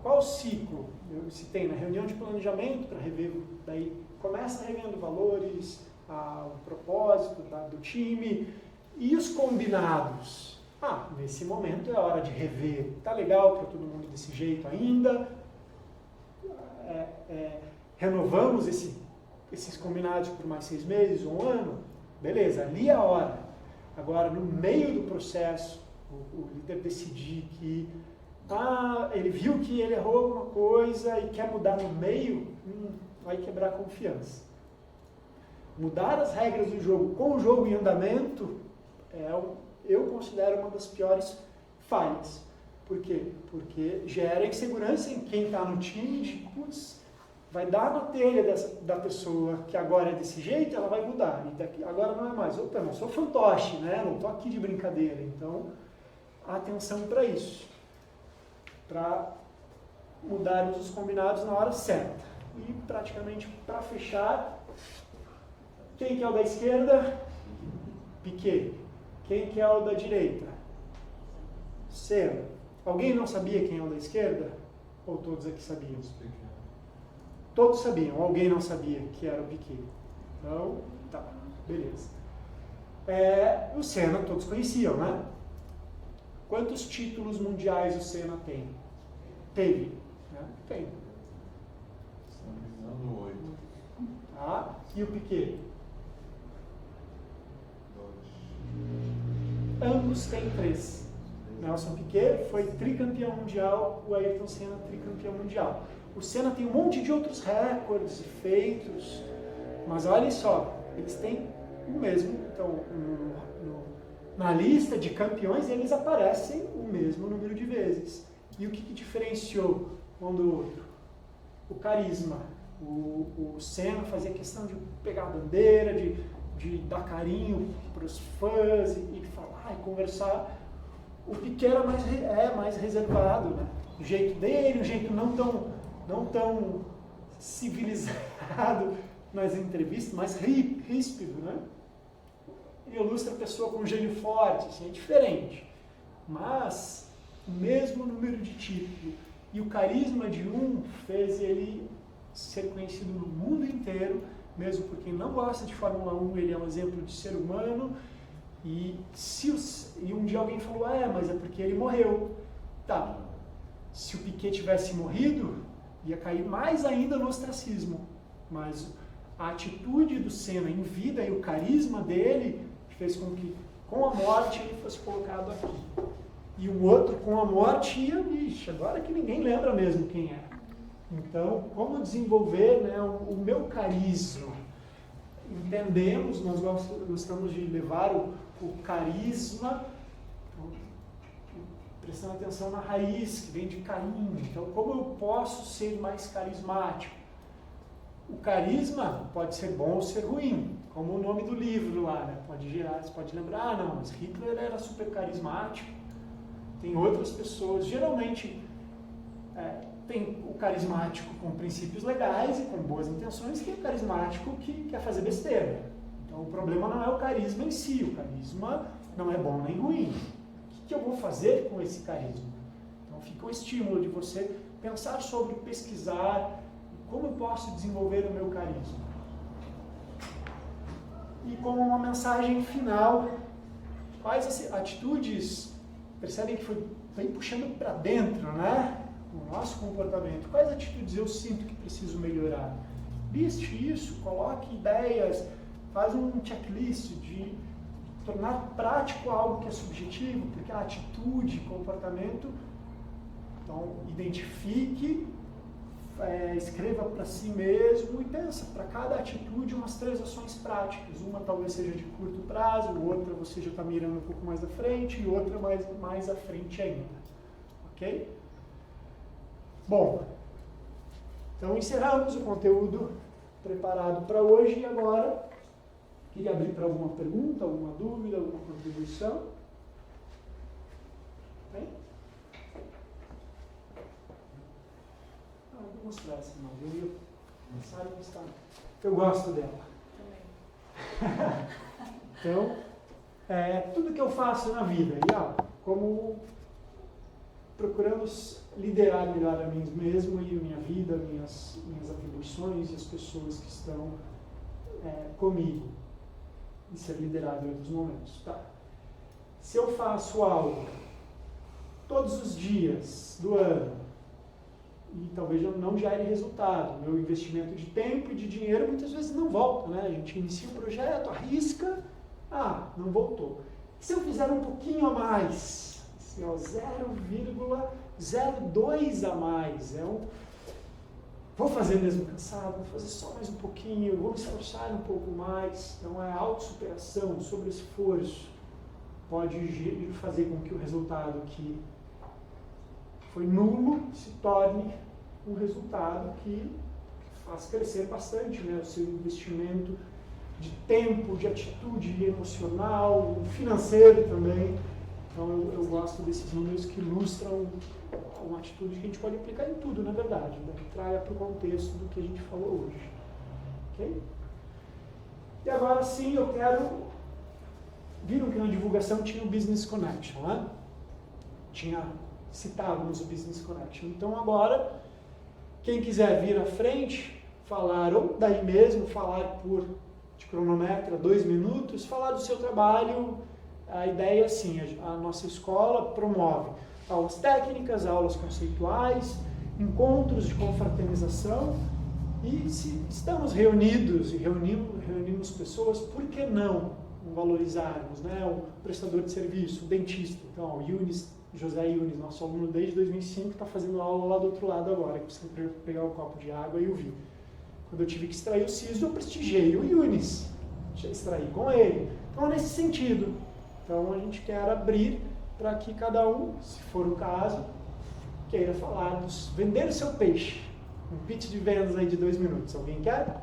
qual ciclo? Eu citei na reunião de planejamento para rever, daí começa revendo valores, o propósito do time e os combinados. Nesse momento é hora de rever. Tá legal para todo mundo desse jeito ainda? Renovamos esses combinados por mais 6 meses, 1 ano? Beleza, ali é a hora. Agora, no meio do processo, o líder decidir que ele viu que ele errou alguma coisa e quer mudar no meio, vai quebrar a confiança. Mudar as regras do jogo com o jogo em andamento, eu considero uma das piores falhas. Por quê? Porque gera insegurança em quem está no time de, vai dar na telha da pessoa que agora é desse jeito, ela vai mudar. E agora não é mais. Opa, não sou fantoche, né? Não estou aqui de brincadeira. Então, atenção para isso. Para mudarmos os combinados na hora certa. E praticamente para fechar, quem que é o da esquerda? Piquet. Quem que é o da direita? Senna. Alguém não sabia quem é o da esquerda? Ou todos aqui sabiam? Todos sabiam, alguém não sabia que era o Piquet. Então, tá, beleza. O Senna todos conheciam, né? Quantos títulos mundiais o Senna tem? Teve, né? Tem. Ano 8. Tá? E o Piquet? 2. Ambos têm 3. Nelson Piquet foi tricampeão mundial, o Ayrton Senna tricampeão mundial. O Senna tem um monte de outros recordes e feitos, mas olha só, eles têm o mesmo, então na lista de campeões eles aparecem o mesmo número de vezes. E o que diferenciou um do outro? O carisma. O Senna fazia questão de pegar a bandeira, de dar carinho para os fãs e falar e conversar. O Piquet era mais reservado, né? O jeito dele, o jeito não tão civilizado nas entrevistas, mais ríspido, né? Ele ilustra a pessoa com um gênio forte, assim, é diferente. Mas o mesmo número de títulos e o carisma de um fez ele ser conhecido no mundo inteiro, mesmo por quem não gosta de Fórmula 1, ele é um exemplo de ser humano. E um dia alguém falou, mas é porque ele morreu. Tá, se o Piquet tivesse morrido, ia cair mais ainda no ostracismo. Mas a atitude do Senna em vida e o carisma dele fez com que, com a morte, ele fosse colocado aqui. E o outro, com a morte, agora que ninguém lembra mesmo quem é. Então, como desenvolver, né, o meu carisma? Entendemos, nós gostamos de levar o carisma, prestando atenção na raiz, que vem de carinho. Então, como eu posso ser mais carismático? O carisma pode ser bom ou ser ruim, como o nome do livro lá, né? Você pode lembrar, não, mas Hitler era super carismático. Tem outras pessoas, geralmente tem o carismático com princípios legais e com boas intenções, tem o carismático que quer fazer besteira. Então o problema não é o carisma em si, o carisma não é bom nem ruim. O que eu vou fazer com esse carisma? Então fica o estímulo de você pensar sobre, pesquisar, como eu posso desenvolver o meu carisma. E como uma mensagem final, quais atitudes, percebem que vem puxando para dentro, né? O nosso comportamento. Quais atitudes eu sinto que preciso melhorar? Liste isso, coloque ideias, faz um checklist de tornar prático algo que é subjetivo, porque a atitude, comportamento, então identifique, escreva para si mesmo e pensa para cada atitude umas 3 ações práticas. Uma talvez seja de curto prazo, outra você já está mirando um pouco mais à frente e outra mais à frente ainda. Ok? Bom, então encerramos o conteúdo preparado para hoje e agora queria abrir para alguma pergunta, alguma dúvida, alguma contribuição. Tem? Vou mostrar essa não, viu? Sabe que está. Eu gosto dela. Então, tudo que eu faço na vida, como procurando liderar melhor a mim mesmo e a minha vida, minhas atribuições e as pessoas que estão comigo. E ser liderado em outros momentos. Tá. Se eu faço algo todos os dias do ano, e talvez eu não gere resultado, meu investimento de tempo e de dinheiro muitas vezes não volta, né? A gente inicia o projeto, arrisca, não voltou. Se eu fizer um pouquinho a mais, assim, 0,02 a mais, vou fazer mesmo cansado, vou fazer só mais um pouquinho, vou me esforçar um pouco mais, então é autossuperação, sobre esforço, pode fazer com que o resultado que foi nulo se torne um resultado que faz crescer bastante, né? O seu investimento de tempo, de atitude emocional, financeiro também. Então eu gosto desses números que ilustram uma atitude que a gente pode aplicar em tudo, na verdade, né? Traia para o contexto do que a gente falou hoje. Ok? E agora sim eu quero... Viram que na divulgação tinha o Business Connection, né? Citávamos o Business Connection. Então agora, quem quiser vir à frente, falar ou daí mesmo, falar de cronometra 2 minutos, falar do seu trabalho, a ideia é assim, a nossa escola promove aulas técnicas, aulas conceituais, encontros de confraternização e se estamos reunidos e reunimos pessoas, por que não valorizarmos, né? O prestador de serviço, o dentista, então o José Yunis, nosso aluno desde 2005, está fazendo aula lá do outro lado agora, que precisa pegar um copo de água e ouvir. Quando eu tive que extrair o siso, eu prestigiei o Yunis, extraí com ele. Então, é nesse sentido. Então, a gente quer abrir para que cada um, se for o caso, queira falar, vender o seu peixe. Um pitch de vendas aí de 2 minutos. Alguém quer?